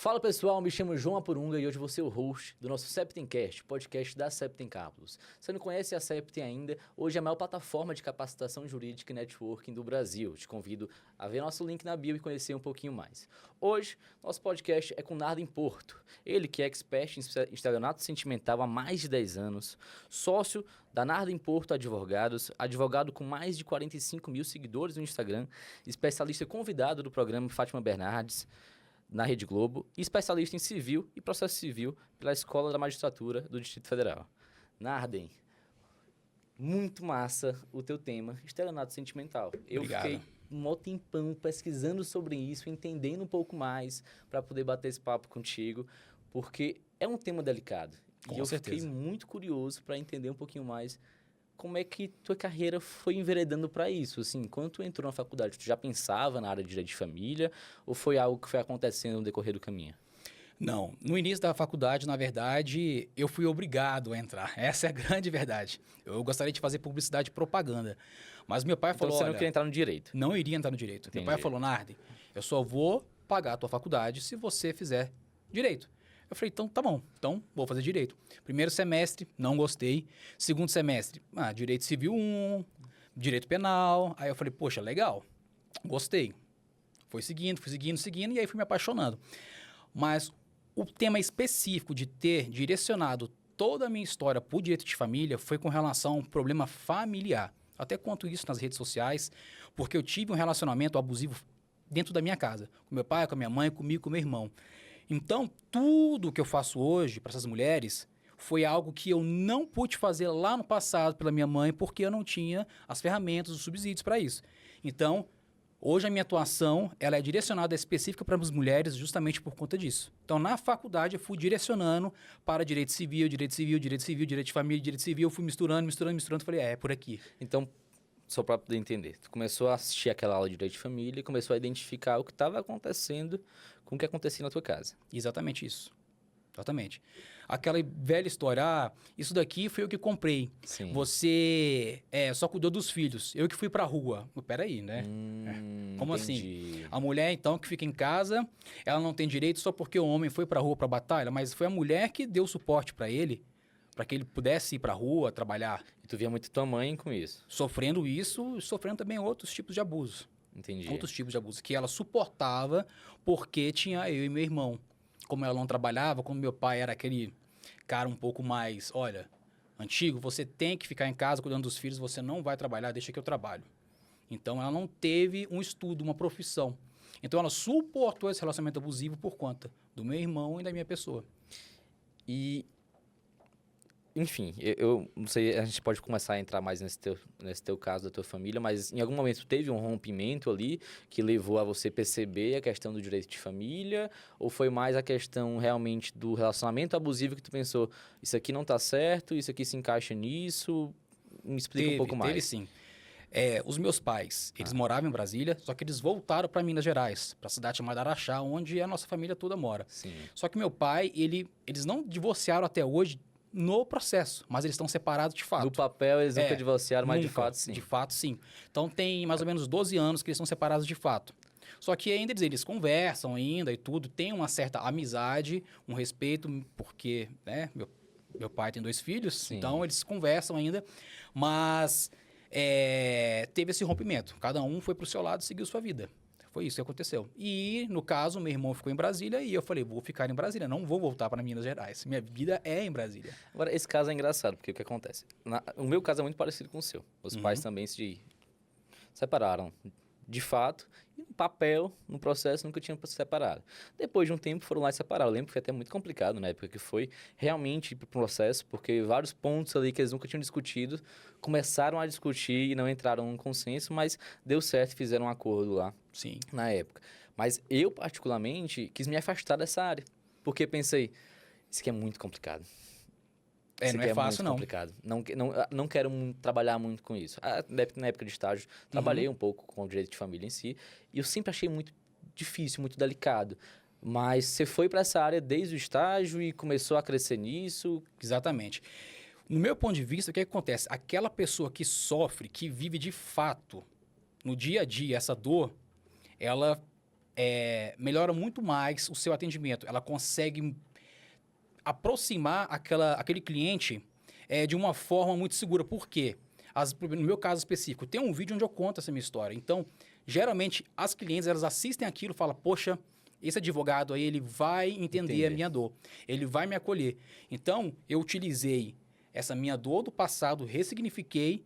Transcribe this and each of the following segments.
Fala pessoal, me chamo João Apurunga e hoje vou ser o host do nosso Septencast, podcast da Septem Campus. Se não conhece a Septem ainda, hoje é a maior plataforma de capacitação jurídica e networking do Brasil. Te convido a ver nosso link na bio e conhecer um pouquinho mais. Hoje, nosso podcast é com Narden Porto. Ele que é expert em estelionato sentimental há mais de 10 anos, sócio da Narden Porto Advogados, advogado com mais de 45 mil seguidores no Instagram, especialista convidado do programa Fátima Bernardes, na Rede Globo, e especialista em civil e processo civil pela Escola da Magistratura do Distrito Federal. Narden, muito massa o teu tema, estelionato sentimental. Eu fiquei um mó tempão pesquisando sobre isso, entendendo um pouco mais para poder bater esse papo contigo, porque é um tema delicado. Com certeza. Fiquei muito curioso para entender um pouquinho mais como é que tua carreira foi enveredando para isso? Assim, quando tu entrou na faculdade, tu já pensava na área de direito de família ou foi algo que foi acontecendo no decorrer do caminho? Não, no início da faculdade, na verdade, eu fui obrigado a entrar. Essa é a grande verdade. Eu gostaria de fazer publicidade e propaganda, mas meu pai falou, Então você não queria entrar no direito? Não iria entrar no direito. Entendi. Meu pai falou, Narden, eu só vou pagar a tua faculdade se você fizer direito. Eu falei, então tá bom, então vou fazer direito. Primeiro semestre, não gostei. Segundo semestre, direito civil 1, direito penal. Aí eu falei, poxa, legal, gostei. Fui seguindo, e aí fui me apaixonando. Mas o tema específico de ter direcionado toda a minha história para o direito de família foi com relação a um problema familiar. Até conto isso nas redes sociais, porque eu tive um relacionamento abusivo dentro da minha casa. Com meu pai, com a minha mãe, comigo, com meu irmão. Então, tudo que eu faço hoje para essas mulheres foi algo que eu não pude fazer lá no passado pela minha mãe, porque eu não tinha as ferramentas, os subsídios para isso. Então, hoje a minha atuação ela é direcionada específica para as mulheres justamente por conta disso. Então, na faculdade, eu fui direcionando para direito civil, direito de família, direito civil, eu fui misturando, falei, é por aqui. Então, só para poder entender, tu começou a assistir aquela aula de direito de família e começou a identificar o que estava acontecendo com o que acontecia na tua casa. Exatamente isso. Exatamente. Aquela velha história, isso daqui foi eu que comprei. Sim. Você só cuidou dos filhos, eu que fui pra rua. Peraí, né? Como Entendi. assim? A mulher, então, que fica em casa, ela não tem direito só porque o homem foi pra rua pra batalha, mas foi a mulher que deu suporte pra ele, para que ele pudesse ir pra rua, trabalhar. E tu via muito tua mãe com isso? Sofrendo isso, sofrendo também outros tipos de abuso. Entendi. Outros tipos de abuso que ela suportava porque tinha eu e meu irmão. Como ela não trabalhava, como meu pai era aquele cara um pouco mais, olha, antigo, você tem que ficar em casa cuidando dos filhos, você não vai trabalhar, deixa que eu trabalho. Então ela não teve um estudo, uma profissão. Então ela suportou esse relacionamento abusivo por conta do meu irmão e da minha pessoa. E, enfim, eu não sei, a gente pode começar a entrar mais nesse teu caso da tua família, mas em algum momento teve um rompimento ali que levou a você perceber a questão do direito de família? Ou foi mais a questão realmente do relacionamento abusivo que tu pensou, isso aqui não tá certo, isso aqui se encaixa nisso? Me explica um pouco mais. Teve sim. Os meus pais, eles moravam em Brasília, só que eles voltaram para Minas Gerais, para a cidade chamada Araxá, onde a nossa família toda mora. Sim. Só que meu pai, eles não divorciaram até hoje no processo, mas eles estão separados de fato. No papel eles nunca divorciaram, mas nunca, de fato sim. De fato sim. Então tem mais ou menos 12 anos que eles estão separados de fato. Só que ainda eles conversam ainda e tudo, tem uma certa amizade, um respeito, porque né, meu pai tem 2 filhos, Sim. então eles conversam ainda, mas teve esse rompimento. Cada um foi para o seu lado e seguiu sua vida. Foi isso que aconteceu. E, no caso, meu irmão ficou em Brasília e eu falei, vou ficar em Brasília, não vou voltar para Minas Gerais. Minha vida é em Brasília. Agora, esse caso é engraçado, porque o que acontece? O meu caso é muito parecido com o seu. Os pais também se separaram, de fato, e no papel, no processo, nunca tinham se separado. Depois de um tempo, foram lá e separaram. Eu lembro que foi até muito complicado na época que foi realmente ir para o processo, porque vários pontos ali que eles nunca tinham discutido, começaram a discutir e não entraram num consenso, mas deu certo e fizeram um acordo lá. Sim. Na época. Mas eu, particularmente, quis me afastar dessa área, porque pensei, isso aqui é muito complicado. Não é fácil, não. Complicado. Não quero trabalhar muito com isso. Na época de estágio, trabalhei um pouco com o direito de família em si, e eu sempre achei muito difícil, muito delicado. Mas você foi para essa área desde o estágio e começou a crescer nisso? Exatamente. No meu ponto de vista, o que acontece? Aquela pessoa que sofre, que vive de fato, no dia a dia, essa dor, ela melhora muito mais o seu atendimento. Ela consegue aproximar aquele cliente de uma forma muito segura. Por quê? No meu caso específico, tem um vídeo onde eu conto essa minha história. Então, geralmente, as clientes, elas assistem aquilo e falam, poxa, esse advogado aí, ele vai entender a minha dor. Ele vai me acolher. Então, eu utilizei essa minha dor do passado, ressignifiquei,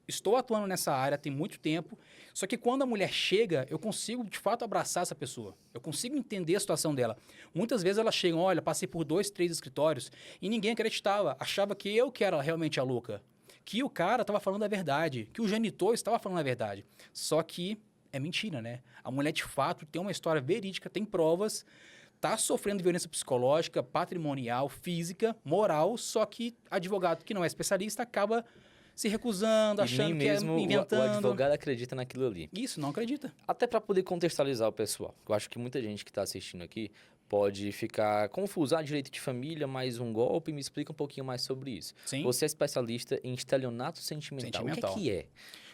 estou atuando nessa área tem muito tempo, só que quando a mulher chega, eu consigo, de fato, abraçar essa pessoa. Eu consigo entender a situação dela. Muitas vezes elas chegam, olha, passei por 2, 3 escritórios e ninguém acreditava, achava que eu que era realmente a louca. Que o cara estava falando a verdade, que o genitor estava falando a verdade. Só que é mentira, né? A mulher, de fato, tem uma história verídica, tem provas, está sofrendo violência psicológica, patrimonial, física, moral, só que advogado que não é especialista acaba se recusando, achando que é inventando. O advogado acredita naquilo ali. Isso, não acredita. Até para poder contextualizar o pessoal. Eu acho que muita gente que está assistindo aqui pode ficar confuso. Direito de família, mais um golpe. Me explica um pouquinho mais sobre isso. Sim. Você é especialista em estelionato sentimental. O que é?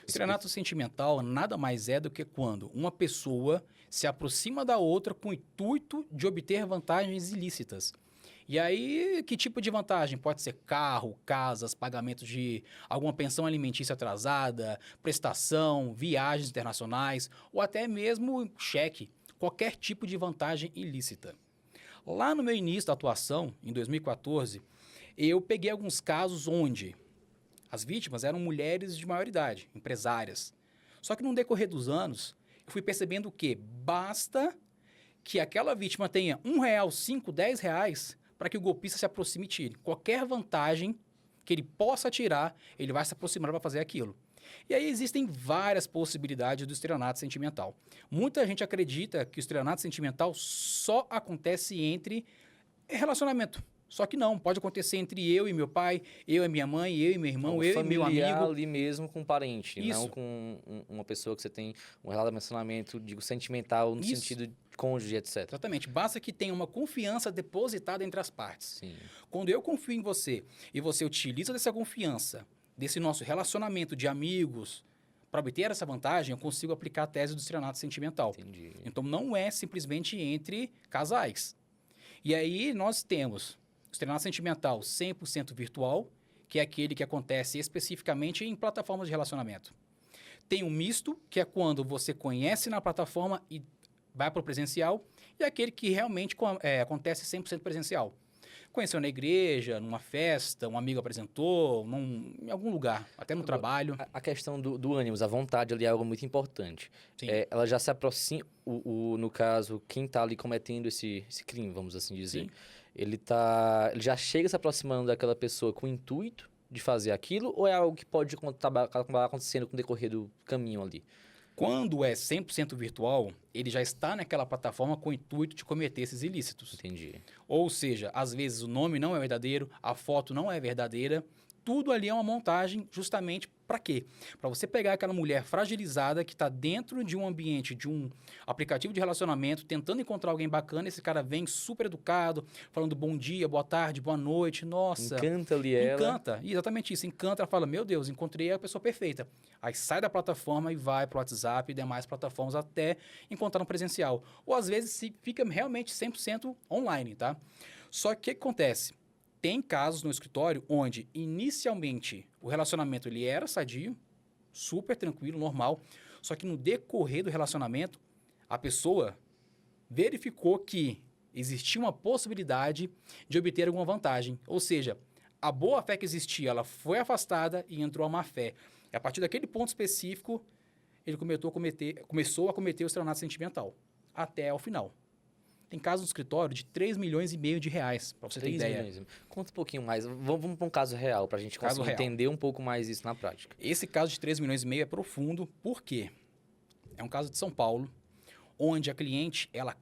Estelionato sentimental nada mais é do que quando uma pessoa se aproxima da outra com o intuito de obter vantagens ilícitas. E aí, que tipo de vantagem? Pode ser carro, casas, pagamento de alguma pensão alimentícia atrasada, prestação, viagens internacionais ou até mesmo cheque. Qualquer tipo de vantagem ilícita. Lá no meu início da atuação, em 2014, eu peguei alguns casos onde as vítimas eram mulheres de maior idade, empresárias. Só que no decorrer dos anos, eu fui percebendo que basta que aquela vítima tenha R$1, 5, R$10 para que o golpista se aproxime e tire. Qualquer vantagem que ele possa tirar, ele vai se aproximar para fazer aquilo. E aí existem várias possibilidades do estelionato sentimental. Muita gente acredita que o estelionato sentimental só acontece entre relacionamento. Só que não, pode acontecer entre eu e meu pai, eu e minha mãe, eu e meu irmão, eu e meu amigo. Ali mesmo com um parente, Isso. não com uma pessoa que você tem um relacionamento, digo, sentimental no sentido de cônjuge, etc. Exatamente. Basta que tenha uma confiança depositada entre as partes. Sim. Quando eu confio em você e você utiliza dessa confiança, desse nosso relacionamento de amigos, para obter essa vantagem, eu consigo aplicar a tese do estelionato sentimental. Entendi. Então, não é simplesmente entre casais. E aí, nós temos o estelionato sentimental 100% virtual, que é aquele que acontece especificamente em plataformas de relacionamento. Tem um misto, que é quando você conhece na plataforma e vai para o presencial, e aquele que realmente acontece 100% presencial. Conheceu na igreja, numa festa, um amigo apresentou, em algum lugar, até no trabalho. A questão do ânimo, a vontade ali é algo muito importante. Sim. Ela já se aproxima, no caso, quem está ali cometendo esse crime, vamos assim dizer, Sim. ele já chega se aproximando daquela pessoa com o intuito de fazer aquilo, ou é algo que pode acabar acontecendo com o decorrer do caminho ali? Quando é 100% virtual, ele já está naquela plataforma com o intuito de cometer esses ilícitos. Entendi. Ou seja, às vezes o nome não é verdadeiro, a foto não é verdadeira, tudo ali é uma montagem justamente para quê? Para você pegar aquela mulher fragilizada que está dentro de um ambiente, de um aplicativo de relacionamento, tentando encontrar alguém bacana, esse cara vem super educado, falando bom dia, boa tarde, boa noite, nossa. Encanta ali ela. Encanta, exatamente isso, encanta, ela fala, meu Deus, encontrei a pessoa perfeita. Aí sai da plataforma e vai para o WhatsApp e demais plataformas até encontrar no presencial. Ou às vezes fica realmente 100% online, tá? Só que o que acontece? Tem casos no escritório onde, inicialmente, o relacionamento ele era sadio, super tranquilo, normal, só que no decorrer do relacionamento, a pessoa verificou que existia uma possibilidade de obter alguma vantagem. Ou seja, a boa fé que existia, ela foi afastada e entrou a má fé. E a partir daquele ponto específico, ele começou a cometer o estelionato sentimental, até ao final. Tem casos no escritório de 3,5 milhões de reais, para você ter ideia. Milhões. Conta um pouquinho mais. Vamos para um caso real, para a gente conseguir entender um pouco mais isso na prática. Esse caso de 3,5 milhões é profundo, por quê? É um caso de São Paulo, onde a cliente, ela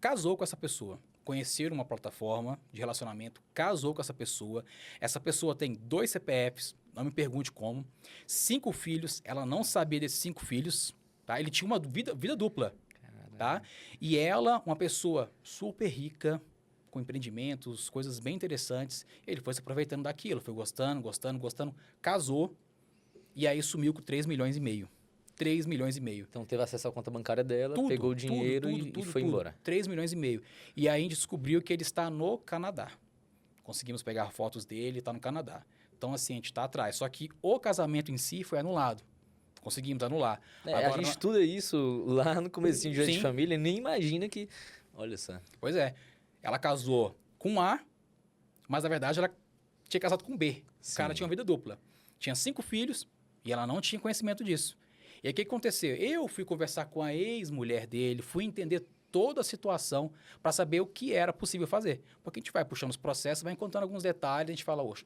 casou com essa pessoa. Conheceram uma plataforma de relacionamento, casou com essa pessoa tem 2 CPFs, não me pergunte como, 5 filhos, ela não sabia desses 5 filhos, tá? Ele tinha uma vida dupla. Tá? E ela, uma pessoa super rica, com empreendimentos, coisas bem interessantes, ele foi se aproveitando daquilo, foi gostando, casou, e aí sumiu com 3,5 milhões. 3 milhões e meio. Então teve acesso à conta bancária dela, Tudo, pegou o dinheiro tudo, e foi tudo. embora. 3 milhões e meio. E aí a gente descobriu que ele está no Canadá. Conseguimos pegar fotos dele, está no Canadá. Então, assim, a gente está atrás. Só que o casamento em si foi anulado. Conseguimos anular. A gente estuda isso lá no comecinho de Direito de Sim. Família e nem imagina que... Olha só. Pois é. Ela casou com A, mas na verdade ela tinha casado com B. O cara tinha uma vida dupla. Tinha 5 filhos e ela não tinha conhecimento disso. E aí o que aconteceu? Eu fui conversar com a ex-mulher dele, fui entender toda a situação para saber o que era possível fazer. Porque a gente vai puxando os processos, vai encontrando alguns detalhes, a gente fala, oxe,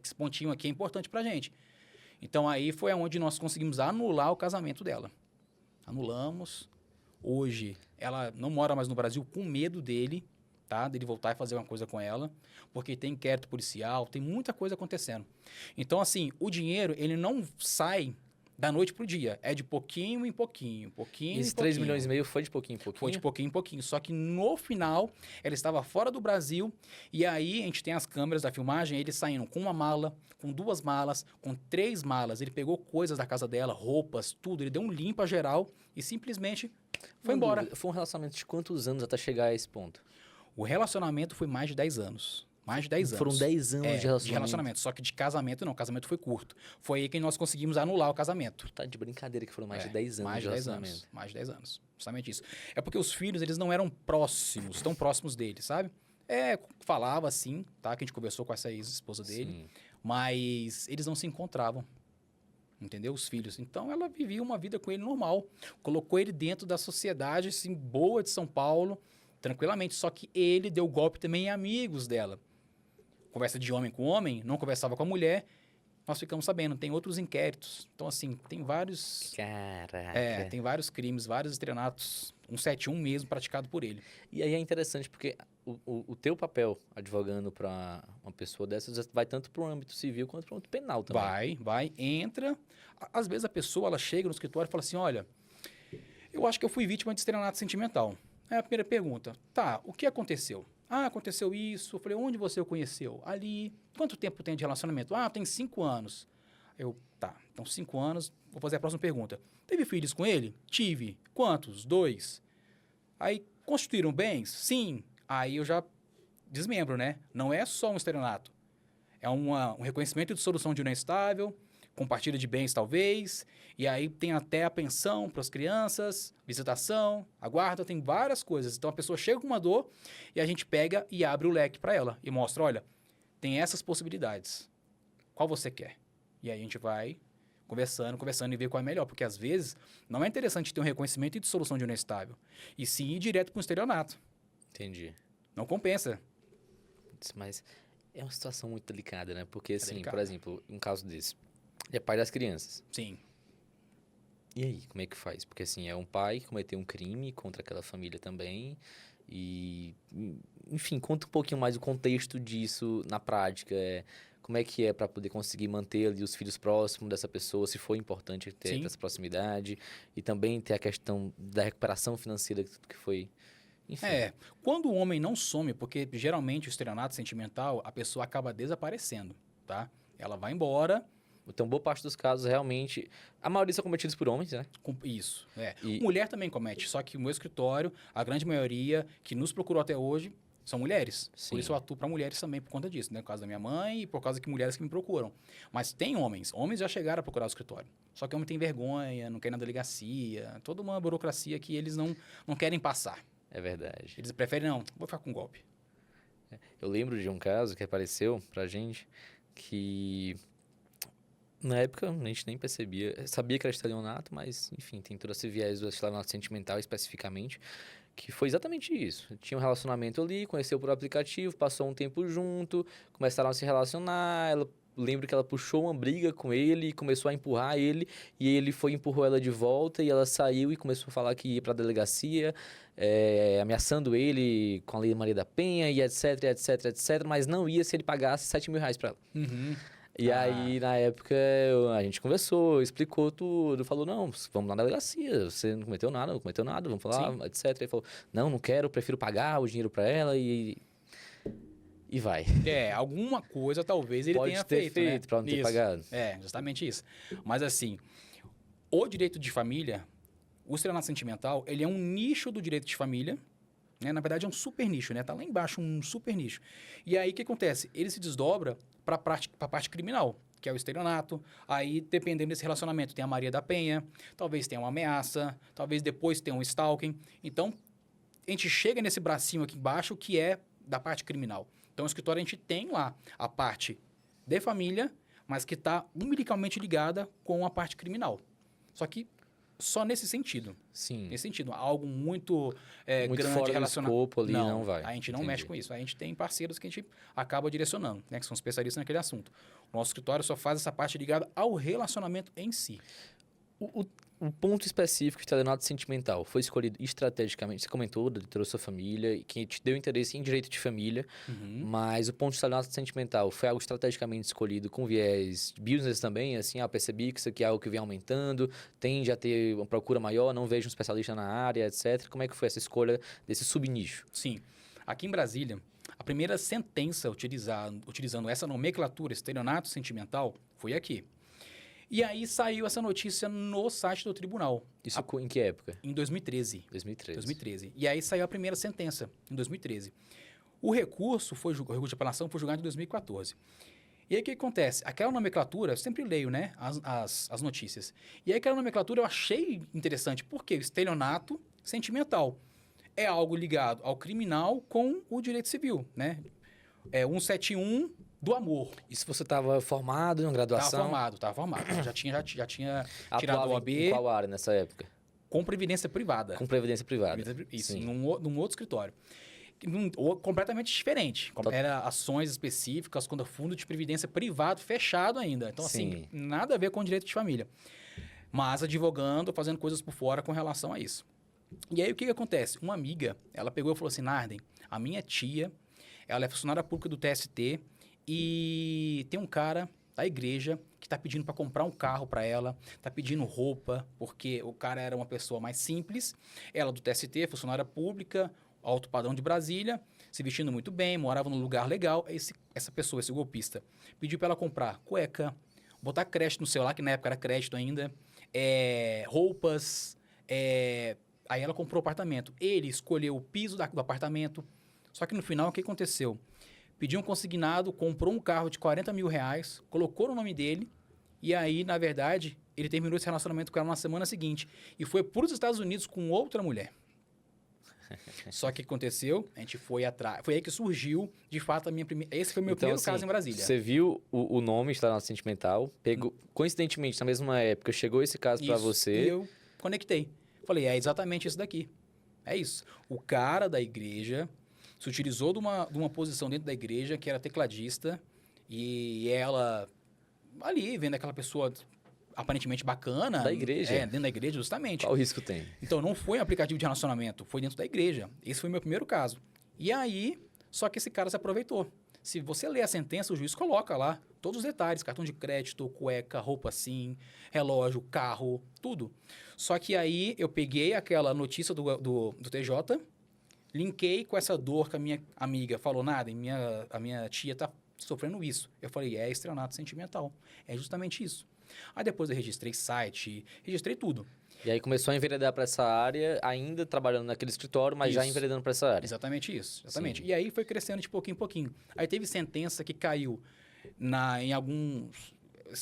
esse pontinho aqui é importante para a gente. Então aí foi onde nós conseguimos anular o casamento dela. Anulamos. Hoje ela não mora mais no Brasil com medo dele, tá? Dele voltar e fazer uma coisa com ela, porque tem inquérito policial, tem muita coisa acontecendo. Então assim, o dinheiro ele não sai da noite pro dia, é de pouquinho em pouquinho, pouquinho Esse em 3 pouquinho. milhões e meio foi de pouquinho em pouquinho? Foi de pouquinho em pouquinho. Só que no final, ela estava fora do Brasil. E aí, a gente tem as câmeras da filmagem. Eles saindo com uma mala, com 2 malas, com 3 malas. Ele pegou coisas da casa dela, roupas, tudo. Ele deu um limpa geral e simplesmente foi embora. Foi um relacionamento de quantos anos até chegar a esse ponto? O relacionamento foi mais de 10 anos. Mais de 10 anos. Foram 10 anos de relacionamento. Só que de casamento não. O casamento foi curto. Foi aí que nós conseguimos anular o casamento. Tá de brincadeira que foram mais de 10 anos mais de 10 relacionamento. anos. Mais de 10 anos. Justamente isso. É porque os filhos, eles não eram próximos, tão próximos dele, sabe? Falava assim, tá? Que a gente conversou com essa ex-esposa dele. Sim. Mas eles não se encontravam. Entendeu? Os filhos. Então, ela vivia uma vida com ele normal. Colocou ele dentro da sociedade, assim, boa de São Paulo, tranquilamente. Só que ele deu golpe também em amigos dela. Conversa de homem com homem, não conversava com a mulher. Nós ficamos sabendo, tem outros inquéritos. Então, assim, tem vários... Caraca. tem vários crimes, vários estelionatos. 171 mesmo, praticado por ele. E aí é interessante porque o teu papel advogando para uma pessoa dessas vai tanto para o âmbito civil quanto para o âmbito penal também. Vai, entra. Às vezes a pessoa, ela chega no escritório e fala assim, olha, eu acho que eu fui vítima de estelionato sentimental. Aí a primeira pergunta, tá, o que aconteceu? Ah, aconteceu isso. Eu falei, onde você o conheceu? Ali. Quanto tempo tem de relacionamento? Ah, tem 5 anos. Eu, tá, então 5 anos, vou fazer a próxima pergunta. Teve filhos com ele? Tive. Quantos? 2. Aí, constituíram bens? Sim. Aí eu já desmembro, né? Não é só um estelionato. É um reconhecimento de solução de união estável, compartilha de bens talvez, e aí tem até a pensão para as crianças, visitação, a guarda, tem várias coisas. Então a pessoa chega com uma dor e a gente pega e abre o leque para ela e mostra, olha, tem essas possibilidades. Qual você quer? E aí a gente vai conversando e ver qual é melhor, porque às vezes não é interessante ter um reconhecimento e de solução de união estável, e sim ir direto para um estelionato. Entendi. Não compensa. Mas é uma situação muito delicada, né? Porque, assim, delicado. por exemplo, um caso desse, ele é pai das crianças. Sim. E aí, como é que faz? Porque, assim, é um pai que cometeu um crime contra aquela família também. E, enfim, conta um pouquinho mais o contexto disso na prática. Como é que é para poder conseguir manter ali os filhos próximos dessa pessoa, se for importante ter Sim. essa proximidade. E também ter a questão da recuperação financeira que foi... Enfim. Quando o homem não some, porque geralmente o estelionato sentimental, a pessoa acaba desaparecendo, tá? Ela vai embora... Então, boa parte dos casos, realmente... A maioria são cometidos por homens, né? Isso, E- Mulher também comete, só que o meu escritório, a grande maioria que nos procurou até hoje, são mulheres. Sim. Por isso eu atuo para mulheres também por conta disso, né? Por causa da minha mãe e por causa que mulheres que me procuram. Mas tem homens. Homens já chegaram a procurar o escritório. Só que homem tem vergonha, não quer ir na delegacia. Toda uma burocracia que eles não querem passar. É verdade. Eles preferem, não, vou ficar com golpe. Eu lembro de um caso que apareceu pra gente que... Na época, a gente nem percebia. Sabia que era estelionato, mas, enfim, tem todo esse viés do estelionato sentimental especificamente, que foi exatamente isso. Tinha um relacionamento ali, conheceu por aplicativo, passou um tempo junto, começaram a se relacionar, lembro que ela puxou uma briga com ele, começou a empurrar ele, e ele empurrou ela de volta, e ela saiu e começou a falar que ia pra delegacia, ameaçando ele com a Lei Maria da Penha, e etc, etc, etc, mas não ia se ele pagasse R$7.000 pra ela. E aí, na época, a gente conversou, explicou tudo, falou, não, vamos lá na delegacia, você não cometeu nada, vamos falar, Sim. etc. Ele falou, não quero, prefiro pagar o dinheiro pra ela e vai. Alguma coisa talvez ele Pode tenha ter feito, né? pra não ter Isso. pagado. Justamente isso. Mas assim, O direito de família, o estelionato sentimental, ele é um nicho do direito de família, né? Na verdade, é um super nicho, né? Tá lá embaixo, um super nicho. E aí, o que acontece? Ele se desdobra para a parte criminal, que é o estelionato. Aí, dependendo desse relacionamento, tem a Maria da Penha, talvez tenha uma ameaça, talvez depois tenha um stalking. Então, a gente chega nesse bracinho aqui embaixo, que é da parte criminal. Então, no escritório, a gente tem lá a parte de família, mas que está umbilicalmente ligada com a parte criminal. Só que só nesse sentido. Sim. Nesse sentido. Algo muito, Muito grande fora do relacionado. escopo ali não vai. A gente não Entendi. mexe com isso. A gente tem parceiros que a gente acaba direcionando, né? Que são especialistas naquele assunto. O nosso escritório só faz essa parte ligada ao relacionamento em si. O ponto específico de estelionato sentimental foi escolhido estrategicamente. Você comentou da sua família e que te deu interesse em direito de família, mas o ponto de estelionato sentimental foi algo estrategicamente escolhido com viés business também, assim, percebi que isso aqui é algo que vem aumentando, tende a ter uma procura maior, não vejo um especialista na área, etc. Como é que foi essa escolha desse subnicho? Sim. Aqui em Brasília, a primeira sentença utilizando essa nomenclatura, estelionato sentimental, foi aqui. E aí saiu essa notícia no site do tribunal. Isso em que época? Em 2013. 2013. E aí saiu a primeira sentença, em 2013. O recurso de apelação foi julgado em 2014. E aí o que acontece? Aquela nomenclatura, eu sempre leio, né, as notícias. E aí aquela nomenclatura eu achei interessante, porque o estelionato sentimental é algo ligado ao criminal com o direito civil, né? É 171 do amor. E se você estava formado em uma graduação? Estava formado. Já tinha tirado Atuava o OAB em qual área nessa época? com previdência privada. Com previdência privada. Isso, Sim. num outro escritório. Completamente diferente. Era ações específicas, quando fundo de previdência privado fechado ainda. Então, assim, Sim. nada a ver com direito de família. Mas advogando, fazendo coisas por fora com relação a isso. E aí, o que acontece? Uma amiga, ela pegou e falou assim, Narden, a minha tia, ela é funcionária pública do TST e tem um cara da igreja que está pedindo para comprar um carro para ela, está pedindo roupa, porque o cara era uma pessoa mais simples, ela do TST, funcionária pública, alto padrão de Brasília, se vestindo muito bem, morava num lugar legal. Essa pessoa, esse golpista, pediu para ela comprar cueca, botar crédito no celular, que na época era crédito ainda, roupas, aí ela comprou o apartamento. Ele escolheu o piso do apartamento, só que no final o que aconteceu? Pediu um consignado, comprou um carro de 40 mil reais, colocou no nome dele, e aí, na verdade, ele terminou esse relacionamento com ela na semana seguinte. E foi para os Estados Unidos com outra mulher. Só que o que aconteceu? A gente foi atrás. Foi aí que surgiu, de fato, a minha primeira. Esse foi o meu primeiro caso em Brasília. Você viu o nome, estelionato sentimental, pegou, coincidentemente, na mesma época, chegou esse caso para você. E eu conectei. Falei, é exatamente isso daqui. É isso. O cara da igreja se utilizou de uma posição dentro da igreja, que era tecladista, e ela, ali, vendo aquela pessoa aparentemente bacana... Da igreja? Dentro da igreja, justamente. Qual o risco tem? Então, não foi um aplicativo de relacionamento, foi dentro da igreja. Esse foi o meu primeiro caso. E aí, só que esse cara se aproveitou. Se você ler a sentença, o juiz coloca lá todos os detalhes, cartão de crédito, cueca, roupa assim, relógio, carro, tudo. Só que aí, eu peguei aquela notícia do TJ... Linkei com essa dor que a minha amiga falou, nada, a minha tia tá sofrendo isso. Eu falei, é estelionato sentimental. É justamente isso. Aí depois eu registrei site, registrei tudo. E aí começou a enveredar para essa área, ainda trabalhando naquele escritório, mas já enveredando para essa área. Exatamente isso, exatamente. Sim. E aí foi crescendo de pouquinho em pouquinho. Aí teve sentença que caiu em alguns...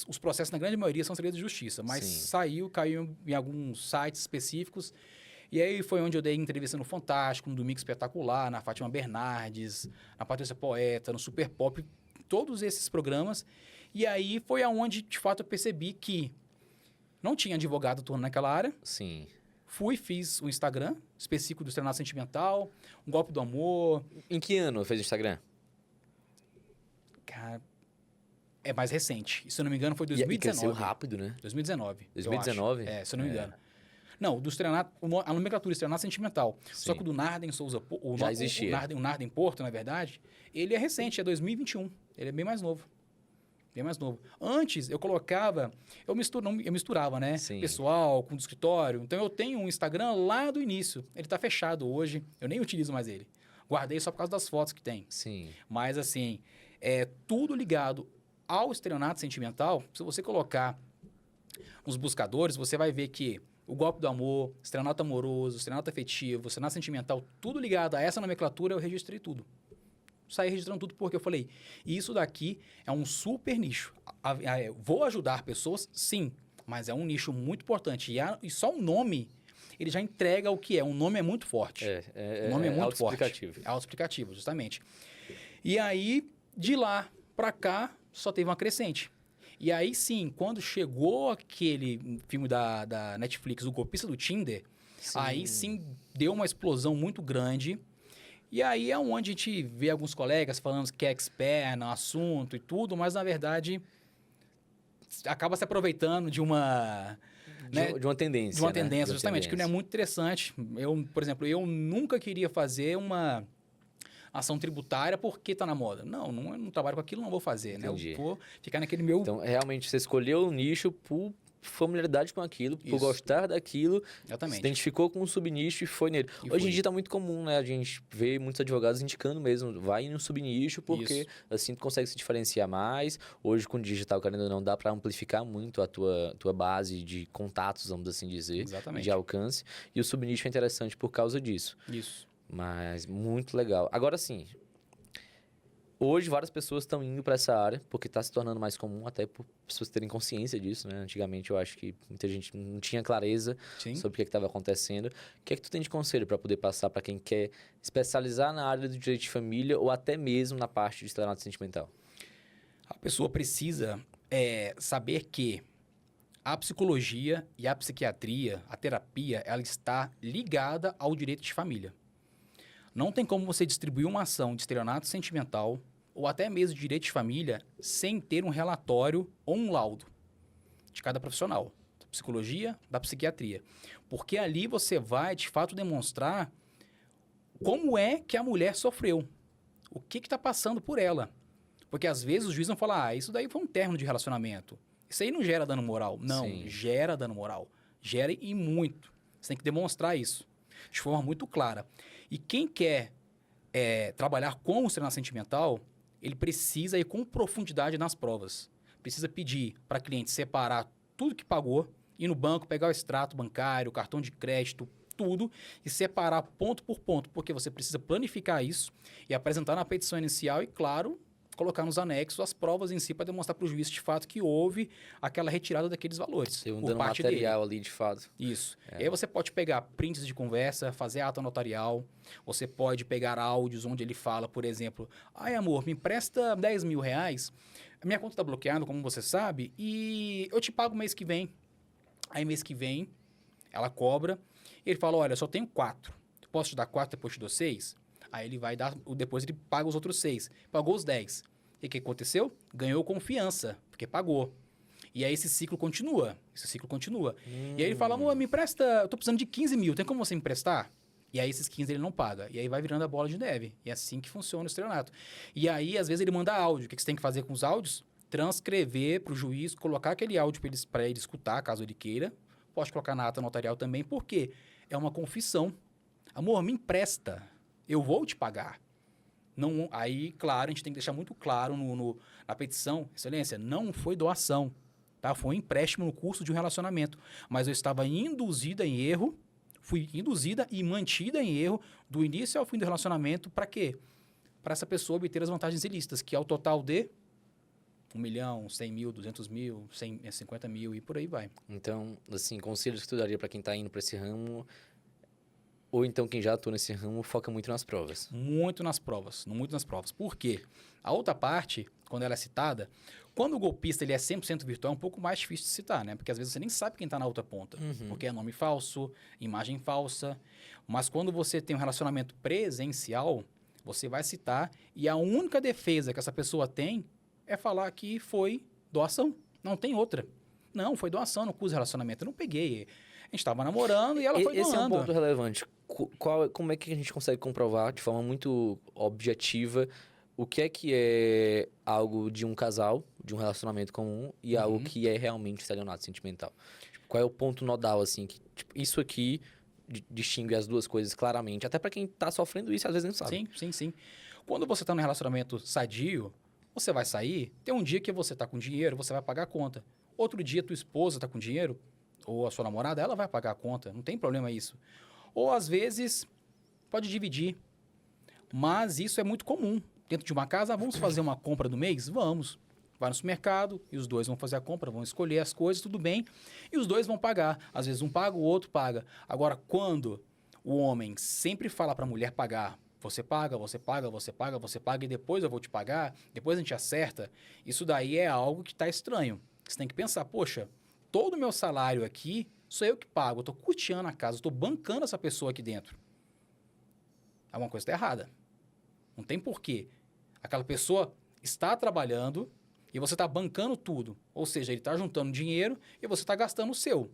Os processos, na grande maioria, são segredos de justiça, mas caiu em alguns sites específicos. E aí foi onde eu dei entrevista no Fantástico, no Domingo Espetacular, na Fátima Bernardes, na Patrícia Poeta, no Super Pop, todos esses programas. E aí foi aonde, de fato, eu percebi que não tinha advogado atuando naquela área. Sim. Fiz um Instagram específico do estelionato sentimental, um golpe do amor. Em que ano fez o Instagram? Cara, é mais recente. Se eu não me engano, foi 2019. E cresceu rápido, né? 2019. 2019? Se eu não me engano. Não, do estelionato, a nomenclatura estelionato sentimental. Sim. Só que o do Narden Souza, já existia. O Narden Porto, na verdade, ele é recente, é 2021. Ele é bem mais novo. Bem mais novo. Antes, eu colocava... Eu misturava, né? Sim. Pessoal, com o escritório. Então, eu tenho um Instagram lá do início. Ele está fechado hoje. Eu nem utilizo mais ele. Guardei só por causa das fotos que tem. Sim. Mas, assim, tudo ligado ao estelionato sentimental. Se você colocar nos buscadores, você vai ver que o golpe do amor, estelionato amoroso, estelionato afetivo, estelionato sentimental, tudo ligado a essa nomenclatura, eu registrei tudo. Saí registrando tudo porque eu falei, isso daqui é um super nicho. Vou ajudar pessoas? Sim, mas é um nicho muito importante. E só o nome, ele já entrega o que é. O nome é muito forte. O nome é muito forte. É autoexplicativo, justamente. E aí, de lá pra cá, só teve uma crescente. E aí sim, quando chegou aquele filme da Netflix, O Golpista do Tinder, aí sim deu uma explosão muito grande. E aí é onde a gente vê alguns colegas falando que é expert no assunto e tudo, mas na verdade acaba se aproveitando de uma... De uma tendência, De uma tendência, justamente, que não é muito interessante. Por exemplo, eu nunca queria fazer uma ação tributária porque está na moda. Não trabalho com aquilo, não vou fazer, né? Eu vou ficar naquele meu... Então, realmente, você escolheu o nicho por familiaridade com aquilo, por gostar daquilo. Exatamente. Se identificou com um subnicho e foi nele. Hoje em dia está muito comum, né? A gente vê muitos advogados indicando mesmo, vai no subnicho porque assim tu consegue se diferenciar mais. Hoje com o digital, querendo ou não, dá para amplificar muito a tua base de contatos, vamos assim dizer. Exatamente. De alcance. E o subnicho é interessante por causa disso. Isso. Mas muito legal. Agora sim, hoje várias pessoas estão indo para essa área porque está se tornando mais comum, até por pessoas terem consciência disso, né? Antigamente eu acho que muita gente não tinha clareza sobre o que estava acontecendo. O que é que tu tem de conselho para poder passar para quem quer especializar na área do direito de família ou até mesmo na parte de estelionato sentimental? A pessoa precisa saber que a psicologia e a psiquiatria, a terapia, ela está ligada ao direito de família. Não tem como você distribuir uma ação de estelionato sentimental ou até mesmo de direito de família sem ter um relatório ou um laudo de cada profissional, da psicologia, da psiquiatria. Porque ali você vai, de fato, demonstrar como é que a mulher sofreu, o que está passando por ela. Porque às vezes os juízes vão falar, isso daí foi um término de relacionamento. Isso aí não gera dano moral. Não, gera dano moral. Gera e muito. Você tem que demonstrar isso de forma muito clara. E quem quer trabalhar com o estelionato sentimental, ele precisa ir com profundidade nas provas. Precisa pedir para cliente separar tudo que pagou, ir no banco, pegar o extrato bancário, cartão de crédito, tudo, e separar ponto por ponto, porque você precisa planificar isso e apresentar na petição inicial e, claro, colocar nos anexos as provas em si para demonstrar para o juiz de fato que houve aquela retirada daqueles valores. Tem um dano material dele. Ali de fato. Isso. E aí você pode pegar prints de conversa, fazer ata notarial, você pode pegar áudios onde ele fala, por exemplo, ai amor, me empresta 10 mil reais, a minha conta está bloqueada, como você sabe, e eu te pago mês que vem. Aí mês que vem, ela cobra, ele fala, olha, eu só tenho 4, posso te dar 4, depois te dou 6? Aí ele vai dar, depois ele paga os outros 6. Pagou os 10. E o que aconteceu? Ganhou confiança, porque pagou. E aí esse ciclo continua. E aí ele fala, amor, me empresta, eu tô precisando de 15 mil, tem como você me emprestar? E aí esses 15 ele não paga. E aí vai virando a bola de neve. E é assim que funciona o estelionato. E aí, às vezes, ele manda áudio. O que você tem que fazer com os áudios? Transcrever para o juiz, colocar aquele áudio para ele escutar, caso ele queira. Pode colocar na ata notarial também, porque é uma confissão. Amor, me empresta. Eu vou te pagar. Não, aí, claro, a gente tem que deixar muito claro na petição, excelência, não foi doação, tá? Foi um empréstimo no curso de um relacionamento, mas eu estava induzida em erro, fui induzida e mantida em erro do início ao fim do relacionamento, para quê? Para essa pessoa obter as vantagens ilícitas, que é o total de 1 milhão, 100 mil, 200 mil, 50 mil e por aí vai. Então, assim, conselhos que tu daria para quem está indo para esse ramo... Ou então quem já atua nesse ramo foca muito nas provas. Muito nas provas. Por quê? A outra parte, quando ela é citada, quando o golpista ele é 100% virtual, é um pouco mais difícil de citar, né? Porque às vezes você nem sabe quem está na outra ponta. Porque é nome falso, imagem falsa. Mas quando você tem um relacionamento presencial, você vai citar e a única defesa que essa pessoa tem é falar que foi doação. Não tem outra. Não, foi doação no curso de relacionamento. Eu não peguei. A gente estava namorando e ela foi doando. Esse é um ponto relevante. Como é que a gente consegue comprovar de forma muito objetiva o que é algo de um casal, de um relacionamento comum e algo que é realmente estelionato sentimental? Tipo, qual é o ponto nodal, assim, que tipo, isso aqui distingue as duas coisas claramente, até para quem está sofrendo isso às vezes não sabe. Sim. Quando você está num relacionamento sadio, você vai sair, tem um dia que você está com dinheiro, você vai pagar a conta. Outro dia, tua esposa tá com dinheiro, ou a sua namorada, ela vai pagar a conta, não tem problema isso. Ou, às vezes, pode dividir. Mas isso é muito comum. Dentro de uma casa, vamos fazer uma compra do mês? Vamos. Vai no supermercado e os dois vão fazer a compra, vão escolher as coisas, tudo bem. E os dois vão pagar. Às vezes um paga, o outro paga. Agora, quando o homem sempre fala para a mulher pagar, você paga, você paga, você paga, você paga e depois eu vou te pagar, depois a gente acerta, isso daí é algo que está estranho. Você tem que pensar, poxa, todo o meu salário aqui sou eu que pago, eu estou custeando a casa, estou bancando essa pessoa aqui dentro. Alguma coisa está errada. Não tem porquê. Aquela pessoa está trabalhando e você está bancando tudo. Ou seja, ele está juntando dinheiro e você está gastando o seu.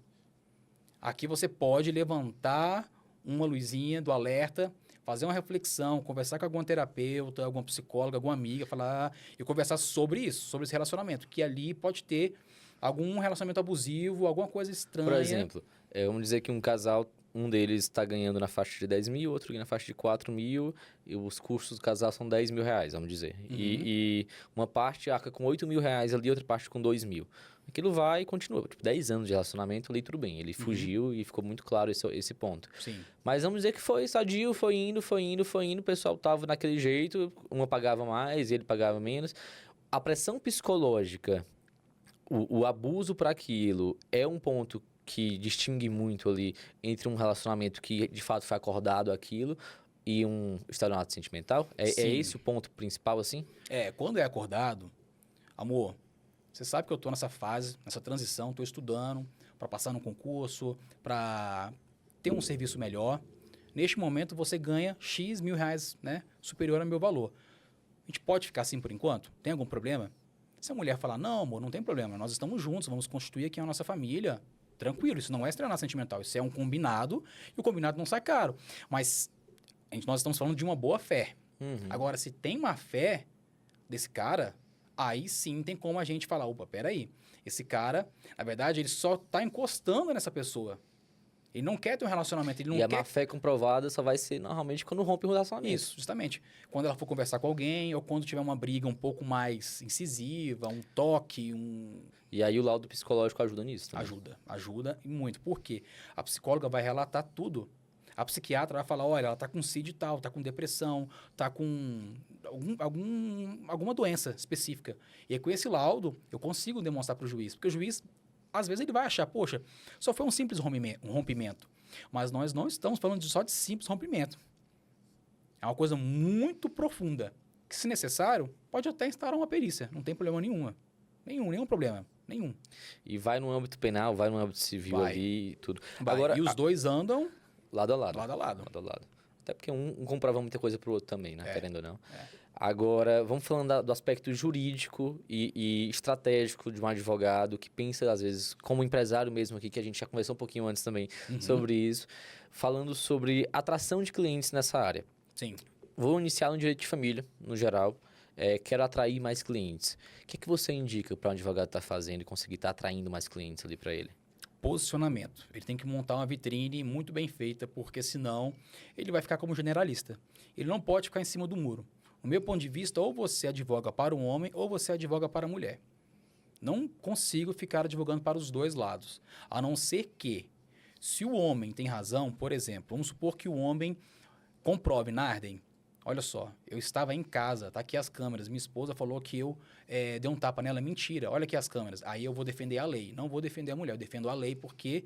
Aqui você pode levantar uma luzinha do alerta, fazer uma reflexão, conversar com algum terapeuta, alguma psicóloga, alguma amiga, falar e conversar sobre isso, sobre esse relacionamento. Que ali pode ter algum relacionamento abusivo, alguma coisa estranha. Por exemplo, vamos dizer que um casal, um deles está ganhando na faixa de 10 mil, outro na faixa de 4 mil, e os custos do casal são 10 mil reais, vamos dizer. Uhum. E uma parte arca com 8 mil reais ali, outra parte com 2 mil. Aquilo vai e continua. Tipo, 10 anos de relacionamento ali, tudo bem. Ele fugiu e ficou muito claro esse ponto. Sim. Mas vamos dizer que foi sadio, foi indo, o pessoal tava naquele jeito, uma pagava mais, ele pagava menos. A pressão psicológica, o abuso para aquilo é um ponto que distingue muito ali entre um relacionamento que de fato foi acordado aquilo e um estelionato sentimental? É esse o ponto principal, assim? Quando é acordado, amor, você sabe que eu tô nessa fase, nessa transição, tô estudando para passar no concurso, para ter um serviço melhor. Neste momento você ganha X mil reais, né, superior ao meu valor. A gente pode ficar assim por enquanto? Tem algum problema? Se a mulher falar, não, amor, não tem problema, nós estamos juntos, vamos constituir aqui a nossa família. Tranquilo, isso não é estelionato sentimental, isso é um combinado e o combinado não sai caro. Mas nós estamos falando de uma boa fé. Uhum. Agora, se tem má fé desse cara, aí sim tem como a gente falar, opa, peraí, esse cara, na verdade, ele só está encostando nessa pessoa. Ele não quer ter um relacionamento, ele não quer... quer... a má fé comprovada só vai ser normalmente quando rompe o relacionamento. Isso, justamente. Quando ela for conversar com alguém ou quando tiver uma briga um pouco mais incisiva, um toque, E aí o laudo psicológico ajuda nisso também. Ajuda e muito. Por quê? A psicóloga vai relatar tudo. A psiquiatra vai falar, olha, ela tá com CID e tal, tá com depressão, tá com alguma doença específica. E aí, com esse laudo, eu consigo demonstrar para o juiz. Porque o juiz, às vezes, ele vai achar, poxa, só foi um simples rompimento. Mas nós não estamos falando só de simples rompimento. É uma coisa muito profunda. Que, se necessário, pode até instaurar uma perícia. Não tem problema nenhum problema. Nenhum. E vai no âmbito penal, vai no âmbito civil ali e tudo. Agora, e os dois andam... Lado a lado. Lado a lado. Lado a lado. Até porque um comprova muita coisa pro outro também, né? Querendo ou não. É. Agora, vamos falando do aspecto jurídico e estratégico de um advogado que pensa, às vezes, como empresário mesmo aqui, que a gente já conversou um pouquinho antes também sobre isso, falando sobre atração de clientes nessa área. Sim. Vou iniciar no direito de família, no geral. Quero atrair mais clientes. O que você indica para um advogado estar fazendo e conseguir estar atraindo mais clientes ali para ele? Posicionamento. Ele tem que montar uma vitrine muito bem feita, porque senão ele vai ficar como generalista. Ele não pode ficar em cima do muro. No meu ponto de vista, ou você advoga para um homem ou você advoga para a mulher. Não consigo ficar advogando para os dois lados. A não ser que, se o homem tem razão, por exemplo, vamos supor que o homem comprove, Narden, olha só, eu estava em casa, tá aqui as câmeras, minha esposa falou que eu dei um tapa nela, mentira, olha aqui as câmeras. Aí eu vou defender a lei, não vou defender a mulher, eu defendo a lei porque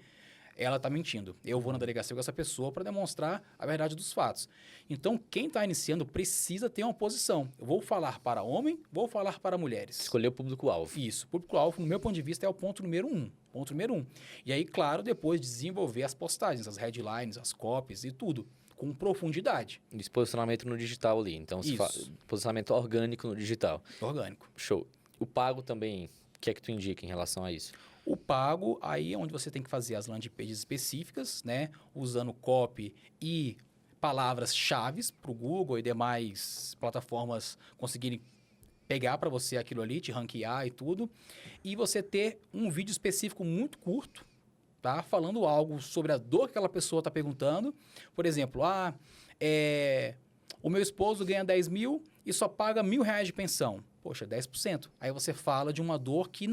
ela está mentindo. Eu vou na delegacia com essa pessoa para demonstrar a verdade dos fatos. Então, quem está iniciando precisa ter uma posição. Eu vou falar para homem, vou falar para mulheres. Escolher o público-alvo. Isso, público-alvo, no meu ponto de vista, é o ponto número 1. Ponto número 1. E aí, claro, depois desenvolver as postagens, as headlines, as copies e tudo, com profundidade. Esse posicionamento no digital ali. Então, posicionamento orgânico no digital. Orgânico. Show. O pago também, o que é que tu indica em relação a isso? O pago, aí é onde você tem que fazer as landing pages específicas, né? Usando copy e palavras-chave para o Google e demais plataformas conseguirem pegar para você aquilo ali, te ranquear e tudo. E você ter um vídeo específico muito curto, tá? Falando algo sobre a dor que aquela pessoa está perguntando. Por exemplo, o meu esposo ganha 10 mil e só paga R$1.000 de pensão. Poxa, 10%. Aí você fala de uma dor que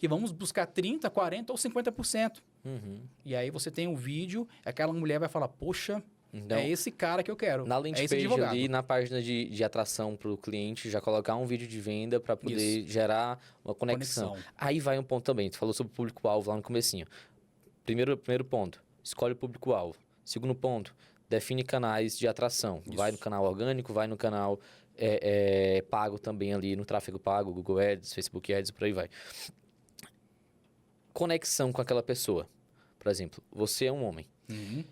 que vamos buscar 30%, 40% ou 50%. Uhum. E aí você tem um vídeo, aquela mulher vai falar, poxa, Então, é esse cara que eu quero. na landing é esse page advogado. ali, na página de atração para o cliente, já colocar um vídeo de venda para poder gerar uma conexão. Aí vai um ponto também, tu falou sobre o público-alvo lá no comecinho. Primeiro ponto, escolhe o público-alvo. Segundo ponto, define canais de atração. Isso. Vai no canal orgânico, vai no canal pago também ali, no tráfego pago, Google Ads, Facebook Ads, por aí vai. Conexão com aquela pessoa. Por exemplo, você é um homem. Uhum.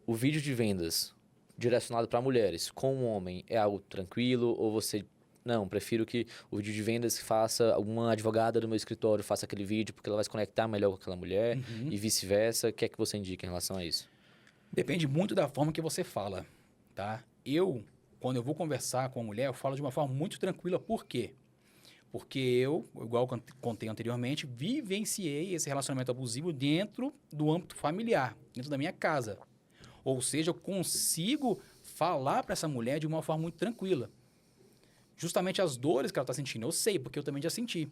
O vídeo de vendas direcionado para mulheres com um homem é algo tranquilo ou você... Não, prefiro que o vídeo de vendas faça uma advogada do meu escritório faça aquele vídeo porque ela vai se conectar melhor com aquela mulher e vice-versa. O que é que você indica em relação a isso? Depende muito da forma que você fala, tá? Quando eu vou conversar com a mulher, eu falo de uma forma muito tranquila. Por quê? Porque eu, igual eu contei anteriormente, vivenciei esse relacionamento abusivo dentro do âmbito familiar, dentro da minha casa. Ou seja, eu consigo falar para essa mulher de uma forma muito tranquila. Justamente as dores que ela está sentindo, eu sei, porque eu também já senti.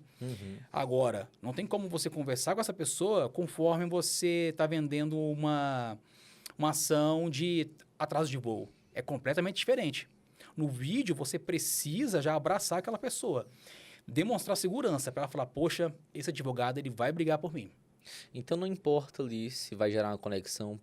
Agora, não tem como você conversar com essa pessoa conforme você está vendendo uma ação de atraso de voo. É completamente diferente. No vídeo, você precisa já abraçar aquela pessoa. Demonstrar segurança para ela falar, poxa, esse advogado ele vai brigar por mim. Então não importa ali se vai gerar uma conexão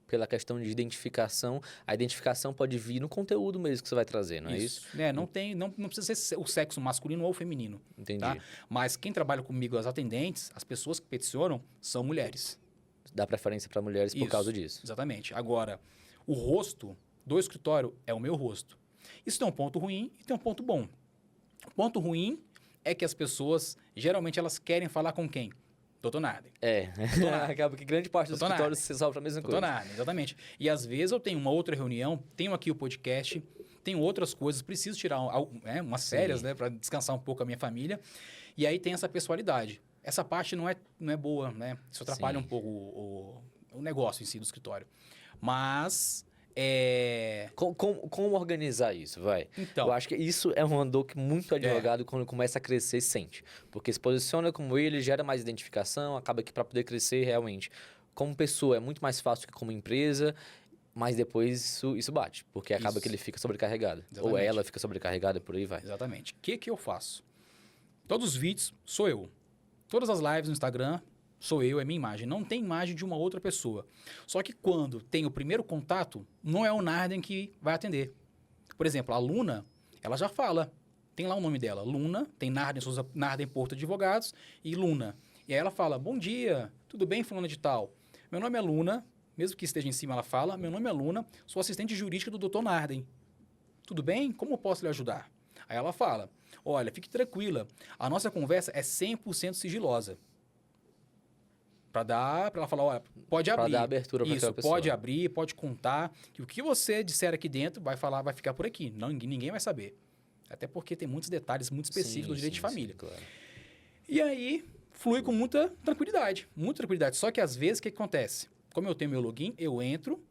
pela questão de identificação. A identificação pode vir no conteúdo mesmo que você vai trazer, não é isso? Não precisa ser o sexo masculino ou feminino. Entendi. Tá? Mas quem trabalha comigo, as atendentes, as pessoas que peticionam, são mulheres. Dá preferência para mulheres por causa disso. Exatamente. Agora, o rosto do escritório é o meu rosto. Isso tem um ponto ruim e tem um ponto bom. O ponto ruim é que as pessoas, geralmente, elas querem falar com quem? Doutor Narden. Acaba que grande parte dos escritórios se resolve a mesma coisa. Doutor Narden, exatamente. E às vezes eu tenho uma outra reunião, tenho aqui o podcast, tenho outras coisas, preciso tirar umas férias, né, para descansar um pouco a minha família. E aí tem essa pessoalidade. Essa parte não é boa, né? Isso atrapalha um pouco o negócio em si do escritório. Mas... Como organizar isso, vai? Então, eu acho que isso é uma dor que muito advogado, quando começa a crescer, sente. Porque se posiciona como ele, gera mais identificação, acaba que para poder crescer realmente, como pessoa, é muito mais fácil que como empresa, mas depois isso bate, porque acaba que ele fica sobrecarregado. Exatamente. Ou ela fica sobrecarregada, por aí vai. Exatamente. O que eu faço? Todos os vídeos sou eu. Todas as lives no Instagram sou eu, é minha imagem. Não tem imagem de uma outra pessoa. Só que quando tem o primeiro contato, não é o Narden que vai atender. Por exemplo, a Luna, ela já fala. Tem lá o nome dela. Luna, tem Narden Porto Advogados e Luna. E aí ela fala, bom dia, tudo bem, fulana de tal? Meu nome é Luna, mesmo que esteja em cima, ela fala, meu nome é Luna, sou assistente jurídica do Dr. Narden. Tudo bem? Como eu posso lhe ajudar? Aí ela fala, olha, fique tranquila, a nossa conversa é 100% sigilosa. Para ela falar, olha, pode abrir. Para dar abertura para aquela pessoa. Pode abrir, pode contar, que o que você disser aqui dentro vai ficar por aqui. Não, ninguém vai saber. Até porque tem muitos detalhes muito específicos do direito de família. Claro. E aí, flui com muita tranquilidade. Muita tranquilidade. Só que às vezes, o que acontece? Como eu tenho meu login, eu entro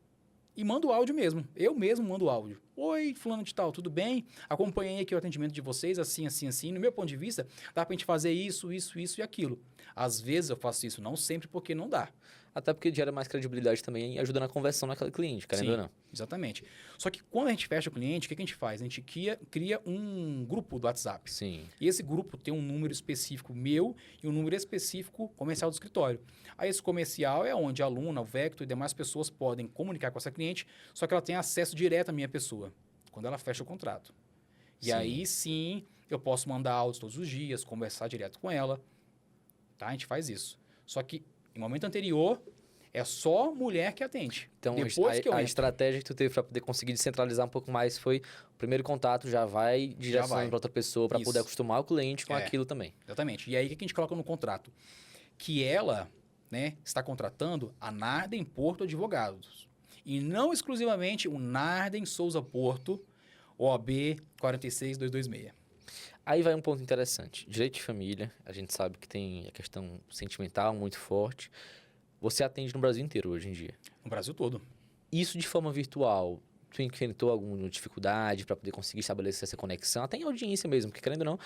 e mando áudio mesmo. Eu mesmo mando áudio. Oi, fulano de tal, tudo bem? Acompanhei aqui o atendimento de vocês, assim, assim, assim. No meu ponto de vista, dá pra gente fazer isso e aquilo. Às vezes eu faço isso, não sempre, porque não dá. Até porque gera mais credibilidade também e ajuda na conversão naquele cliente, querendo ou não. Exatamente. Só que quando a gente fecha o cliente, o que a gente faz? A gente cria um grupo do WhatsApp. Sim. E esse grupo tem um número específico meu e um número específico comercial do escritório. Aí esse comercial é onde a Luna, o Vector e demais pessoas podem comunicar com essa cliente, só que ela tem acesso direto à minha pessoa, quando ela fecha o contrato. E aí sim, eu posso mandar áudios todos os dias, conversar direto com ela. Tá? A gente faz isso. Só que em momento anterior, é só mulher que atende. Então, depois que eu a entro, estratégia que tu teve para poder conseguir descentralizar um pouco mais foi o primeiro contato já vai direcionando para outra pessoa para poder acostumar o cliente com aquilo também. Exatamente. E aí, o que a gente coloca no contrato? Que ela, né, está contratando a Narden Porto Advogados. E não exclusivamente o Narden Souza Porto, OAB 46226. Aí vai um ponto interessante. Direito de família, a gente sabe que tem a questão sentimental muito forte. Você atende no Brasil inteiro hoje em dia. No Brasil todo. Isso de forma virtual tu enfrentou alguma dificuldade para poder conseguir estabelecer essa conexão? Até em audiência mesmo, porque querendo ou não,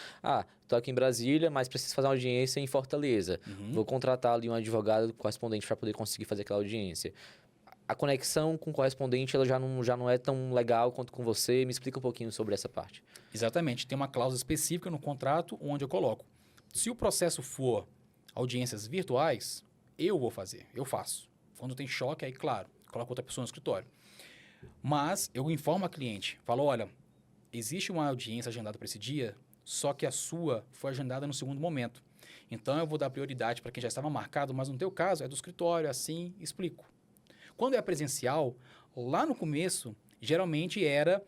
tô aqui em Brasília, mas preciso fazer uma audiência em Fortaleza. Vou contratar ali um advogado correspondente para poder conseguir fazer aquela audiência. A conexão com o correspondente ela já não é tão legal quanto com você. Me explica um pouquinho sobre essa parte. Exatamente. Tem uma cláusula específica no contrato onde eu coloco. Se o processo for audiências virtuais, eu vou fazer, eu faço. Quando tem choque, aí, claro, coloco outra pessoa no escritório. Mas eu informo a cliente, falo, olha, existe uma audiência agendada para esse dia, só que a sua foi agendada no segundo momento. Então, eu vou dar prioridade para quem já estava marcado, mas no teu caso é do escritório, assim, explico. Quando é presencial, lá no começo, geralmente era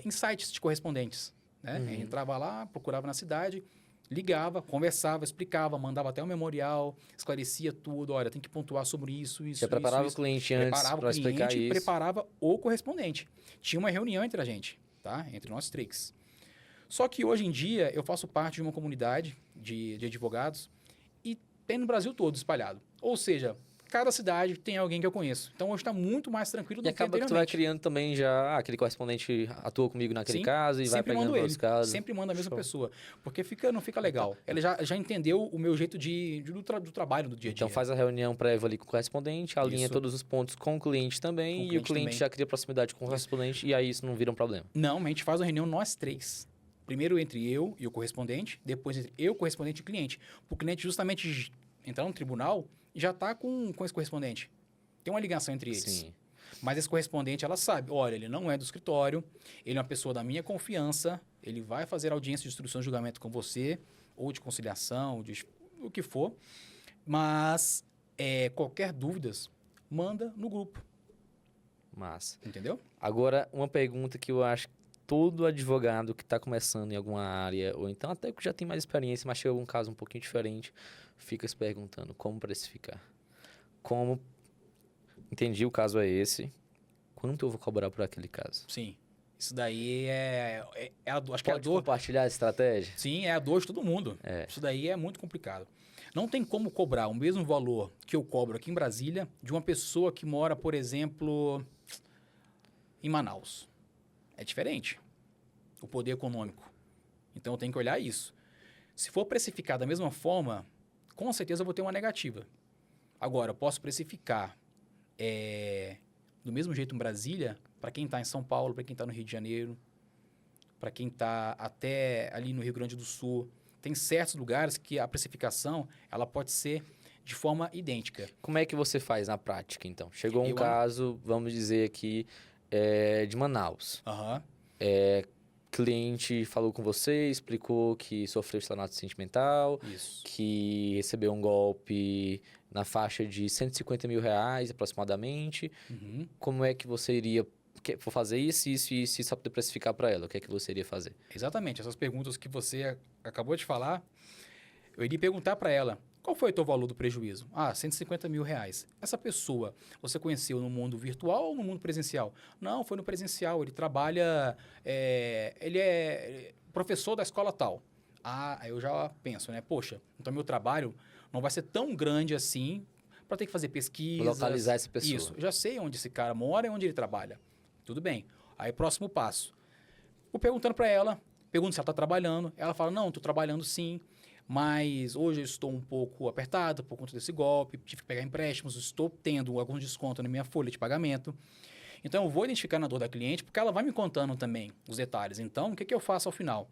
insights de correspondentes. Né? Entrava lá, procurava na cidade, ligava, conversava, explicava, mandava até um memorial, esclarecia tudo. Olha, tem que pontuar sobre isso. Já preparava o cliente antes para explicar isso. Preparava o correspondente. Tinha uma reunião entre a gente, tá? Entre nós três. Só que hoje em dia eu faço parte de uma comunidade de advogados e tem no Brasil todo espalhado. Ou seja, cada cidade tem alguém que eu conheço. Então, hoje está muito mais tranquilo do que anteriormente. E acaba que tu vai criando também já... aquele correspondente atua comigo naquele caso e vai pegando outros casos. Sempre manda a mesma pessoa. Porque não fica legal. Ele já entendeu o meu jeito do trabalho do dia a dia. Então, faz a reunião prévia ali com o correspondente, alinha todos os pontos com o cliente também e o cliente já cria proximidade com o correspondente e aí isso não vira um problema. Não, a gente faz uma reunião nós três. Primeiro entre eu e o correspondente, depois entre eu, o correspondente e o cliente. Para o cliente justamente entrar no tribunal... já está com esse correspondente. Tem uma ligação entre eles. Sim. Mas esse correspondente, ela sabe, olha, ele não é do escritório, ele é uma pessoa da minha confiança, ele vai fazer audiência de instrução de julgamento com você, ou de conciliação, o que for. Mas qualquer dúvidas, manda no grupo. Massa. Entendeu? Agora, uma pergunta que eu acho que todo advogado que está começando em alguma área, ou então até que já tem mais experiência, mas chega algum caso um pouquinho diferente, fica se perguntando como precificar. Entendi, o caso é esse. Quanto eu vou cobrar por aquele caso? Sim. Isso daí acho que é a Pode dor... compartilhar a estratégia? Sim, é a dor de todo mundo. Isso daí é muito complicado. Não tem como cobrar o mesmo valor que eu cobro aqui em Brasília de uma pessoa que mora, por exemplo, em Manaus. É diferente o poder econômico. Então, eu tenho que olhar isso. Se for precificar da mesma forma, com certeza eu vou ter uma negativa. Agora, eu posso precificar do mesmo jeito em Brasília, para quem está em São Paulo, para quem está no Rio de Janeiro, para quem está até ali no Rio Grande do Sul. Tem certos lugares que a precificação ela pode ser de forma idêntica. Como é que você faz na prática, então? Chegou um caso, vamos dizer aqui, de Manaus. Cliente falou com você, explicou que sofreu estelionato sentimental, que recebeu um golpe na faixa de R$150 mil aproximadamente. Como é que você iria fazer isso só para precificar para ela? O que é que você iria fazer? Exatamente. Essas perguntas que você acabou de falar, eu iria perguntar para ela, qual foi o teu valor do prejuízo? R$150 mil. Essa pessoa, você conheceu no mundo virtual ou no mundo presencial? Não, foi no presencial. Ele trabalha... ele é professor da escola tal. Aí eu já penso, né? Poxa, então meu trabalho não vai ser tão grande assim para ter que fazer pesquisa. Localizar essa pessoa. Isso. Eu já sei onde esse cara mora e onde ele trabalha. Tudo bem. Aí, próximo passo. Vou perguntando para ela, pergunto se ela está trabalhando. Ela fala, não, estou trabalhando sim. Mas hoje eu estou um pouco apertado por conta desse golpe, tive que pegar empréstimos, estou tendo algum desconto na minha folha de pagamento. Então, eu vou identificar na dor da cliente, porque ela vai me contando também os detalhes. Então, o que eu faço ao final?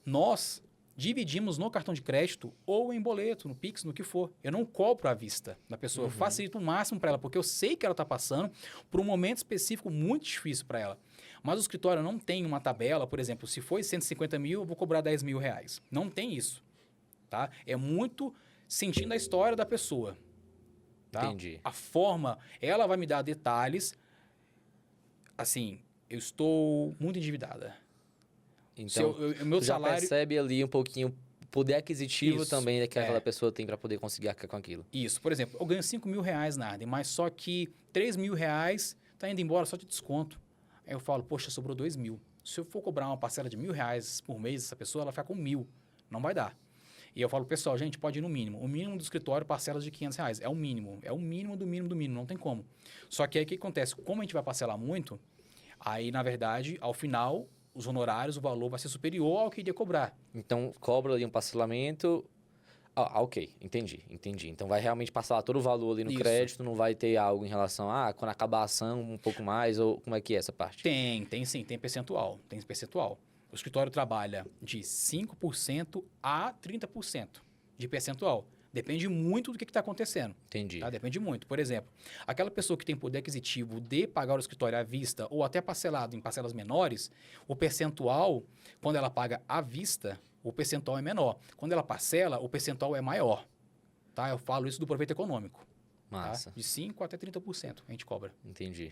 Nós dividimos no cartão de crédito ou em boleto, no Pix, no que for. Eu não cobro à vista da pessoa, eu facilito o máximo para ela, porque eu sei que ela está passando por um momento específico muito difícil para ela. Mas o escritório não tem uma tabela, por exemplo, se foi 150 mil, eu vou cobrar R$10 mil. Não tem isso. Tá? É muito sentindo a história da pessoa. Tá? Entendi. A forma, ela vai me dar detalhes. Assim, eu estou muito endividada. Então, meu tu salário... já percebe ali um pouquinho o poder aquisitivo também que aquela pessoa tem para poder conseguir arcar com aquilo. Isso. Por exemplo, eu ganho R$5 mil na Arden, mas só que R$3 mil está indo embora só de desconto. Aí eu falo, poxa, sobrou R$2 mil. Se eu for cobrar uma parcela de R$1.000 por mês, essa pessoa ela fica com 1.000. Não vai dar. E eu falo, pessoal, gente, pode ir no mínimo. O mínimo do escritório, parcelas de R$500. É o mínimo. É o mínimo do mínimo do mínimo. Não tem como. Só que aí o que acontece? Como a gente vai parcelar muito, Aí, na verdade, ao final, os honorários, o valor vai ser superior ao que iria cobrar. Então, cobra ali um parcelamento. Ok, entendi. Então, vai realmente passar todo o valor ali no Isso. crédito, não vai ter algo em relação a, quando acabar a ação, um pouco mais, ou como é que é essa parte? Tem sim, tem percentual. O escritório trabalha de 5% a 30% de percentual. Depende muito do que está acontecendo. Entendi. Tá? Depende muito. Por exemplo, aquela pessoa que tem poder aquisitivo de pagar o escritório à vista ou até parcelado em parcelas menores, o percentual, quando ela paga à vista, o percentual é menor. Quando ela parcela, o percentual é maior. Tá? Eu falo isso do proveito econômico. Massa. Tá? De 5% até 30% a gente cobra. Entendi.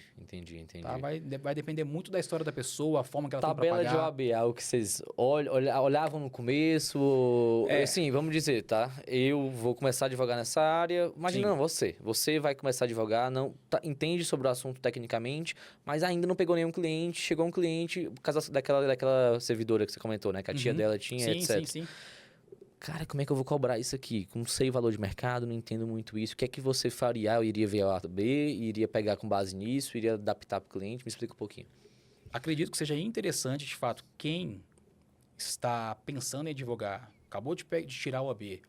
Tá? Vai depender muito da história da pessoa, a forma que ela tem para Tabela pagar. de OAB, é algo que vocês olhavam no começo? Assim, vamos dizer, tá? Eu vou começar a advogar nessa área. Imagina, não, você vai começar a advogar, não entende sobre o assunto tecnicamente, mas ainda não pegou nenhum cliente, chegou um cliente, por causa daquela servidora que você comentou, né? Que a tia dela tinha, etc. Sim. Cara, como é que eu vou cobrar isso aqui? Não sei o valor de mercado, não entendo muito isso. O que é que você faria? Eu iria ver a OAB, iria pegar com base nisso, iria adaptar para o cliente? Me explica um pouquinho. Acredito que seja interessante, de fato, quem está pensando em advogar, acabou de tirar a OAB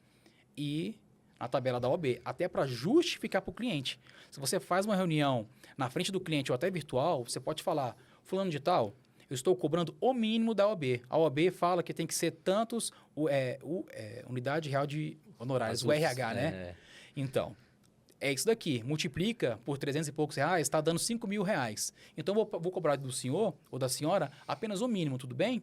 e a tabela da OAB, até para justificar para o cliente. Se você faz uma reunião na frente do cliente ou até virtual, você pode falar, fulano de tal, eu estou cobrando o mínimo da OAB. A OAB fala que tem que ser tantos, unidade real de honorários, o RH, né? Então, é isso daqui. Multiplica por 300 e poucos reais, está dando 5 mil reais. Então, vou cobrar do senhor ou da senhora apenas o mínimo, tudo bem?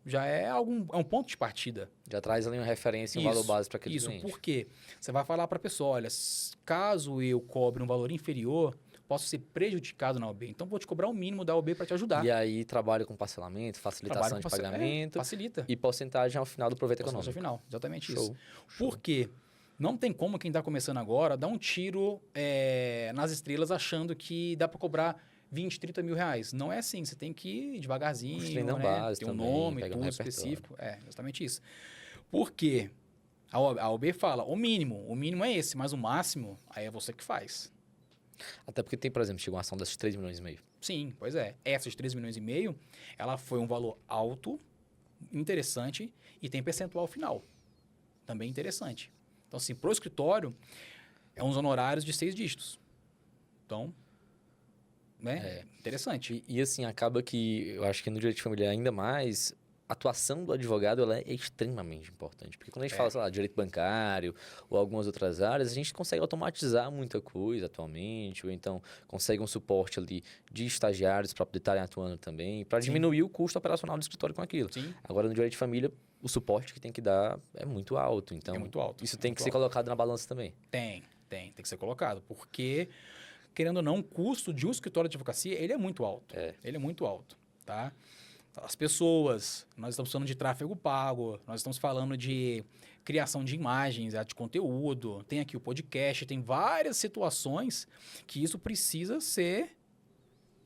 Já é um ponto de partida. Já traz ali uma referência, um valor base para aquele cliente. Isso, por quê? Você vai falar para a pessoa, olha, caso eu cobre um valor inferior, posso ser prejudicado na OAB. Então, vou te cobrar o mínimo da OAB para te ajudar. E aí, trabalha com parcelamento, facilitação de pagamento. Facilita. E porcentagem ao final do proveito econômico. Ao final, exatamente Show. isso. Por quê? Não tem como quem está começando agora dar um tiro nas estrelas achando que dá para cobrar 20, 30 mil reais. Não é assim. Você tem que ir devagarzinho, Construindo né? base Tem um também, nome, pega um tudo repertório. específico. É, exatamente isso. Por quê? A OAB fala, o mínimo é esse, mas o máximo, aí é você que faz. Até porque tem, por exemplo, chegou uma ação dessas 3 milhões e meio. Sim, pois é. Essas 3 milhões e meio, ela foi um valor alto, interessante, e tem percentual final. Também interessante. Então, assim, pro escritório, é uns honorários de 6 dígitos. Então, né? Interessante. E assim, acaba que, eu acho que no direito de família ainda mais, a atuação do advogado ela é extremamente importante. Porque quando a gente fala, sei lá, direito bancário ou algumas outras áreas, a gente consegue automatizar muita coisa atualmente, ou então consegue um suporte ali de estagiários para poder estarem atuando também, para diminuir o custo operacional do escritório com aquilo. Sim. Agora, no direito de família, o suporte que tem que dar é muito alto. Então, É muito alto. Isso tem que ser colocado na balança também. Tem que ser colocado, porque, querendo ou não, o custo de um escritório de advocacia, ele é muito alto. Ele é muito alto, tá? As pessoas, nós estamos falando de tráfego pago, nós estamos falando de criação de imagens, de conteúdo, tem aqui o podcast, tem várias situações que isso precisa ser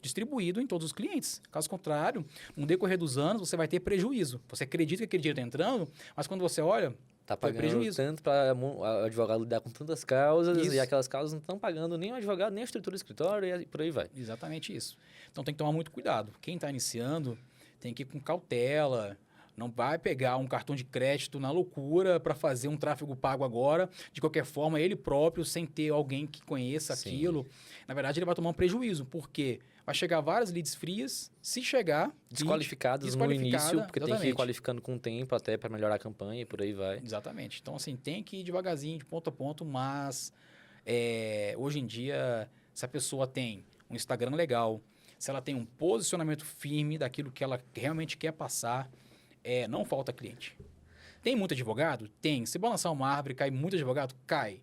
distribuído em todos os clientes. Caso contrário, no decorrer dos anos, você vai ter prejuízo. Você acredita que aquele dinheiro está entrando, mas quando você olha, Tá foi pagando prejuízo. tanto para o advogado lidar com tantas causas Isso. e aquelas causas não estão pagando nem o advogado, nem a estrutura do escritório e por aí vai. Exatamente isso. Então tem que tomar muito cuidado. Quem está iniciando tem que ir com cautela. Não vai pegar um cartão de crédito na loucura para fazer um tráfego pago agora. De qualquer forma, ele próprio, sem ter alguém que conheça Sim. aquilo. Na verdade, ele vai tomar um prejuízo, porque vai chegar várias leads frias. Se chegar... Desqualificadas no início, porque tem que ir exatamente. qualificando com o tempo até para melhorar a campanha e por aí vai. Exatamente. Então, assim, tem que ir devagarzinho, de ponto a ponto, mas hoje em dia, se a pessoa tem um Instagram legal, se ela tem um posicionamento firme daquilo que ela realmente quer passar, não falta cliente. Tem muito advogado? Tem. Se balançar uma árvore, cai muito advogado? Cai.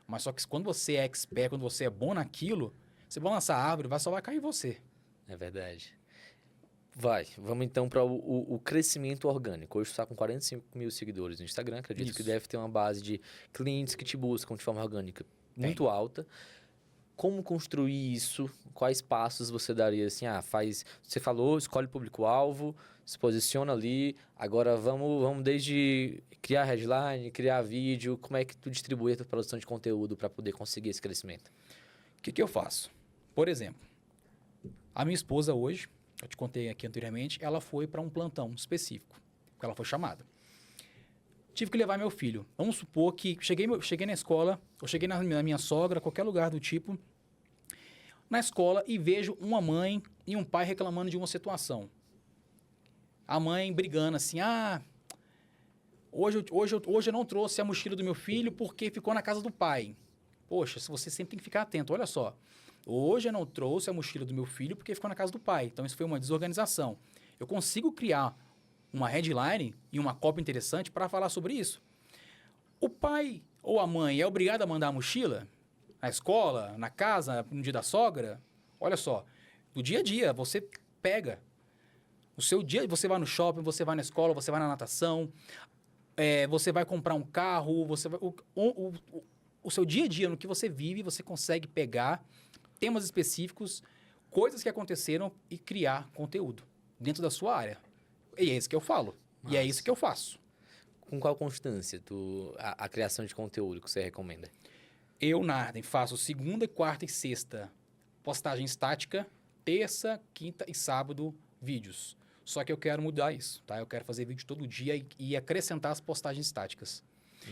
Mas só que quando você é expert, quando você é bom naquilo, se balançar a árvore, só vai cair você. É verdade. Vamos então para o crescimento orgânico. Hoje você está com 45 mil seguidores no Instagram. Acredito que deve ter uma base de clientes que te buscam de forma orgânica muito alta. Como construir isso? Quais passos você daria? Assim, você falou, escolhe o público-alvo, se posiciona ali. Agora vamos desde criar headline, criar vídeo. Como é que tu distribui a tua produção de conteúdo para poder conseguir esse crescimento? O que eu faço? Por exemplo, A minha esposa hoje, eu te contei aqui anteriormente, ela foi para um plantão específico, porque ela foi chamada. Tive que levar meu filho. Vamos supor que cheguei na escola, ou cheguei na minha sogra, qualquer lugar do tipo, na escola e vejo uma mãe e um pai reclamando de uma situação. A mãe brigando assim, hoje eu não trouxe a mochila do meu filho porque ficou na casa do pai. Poxa, você sempre tem que ficar atento, olha só. Hoje eu não trouxe a mochila do meu filho porque ficou na casa do pai. Então isso foi uma desorganização. Eu consigo criar uma headline e uma cópia interessante para falar sobre isso. O pai ou a mãe é obrigado a mandar a mochila na escola, na casa, no dia da sogra? Olha só, do dia a dia, você pega. O seu dia, você vai no shopping, você vai na escola, você vai na natação, você vai comprar um carro, o seu dia a dia, no que você vive, você consegue pegar temas específicos, coisas que aconteceram e criar conteúdo dentro da sua área. E é isso que eu falo. E é isso que eu faço. Com qual constância a criação de conteúdo que você recomenda? Eu, Narden, faço segunda, quarta e sexta postagem estática, terça, quinta e sábado vídeos. Só que eu quero mudar isso, tá? Eu quero fazer vídeo todo dia e acrescentar as postagens estáticas.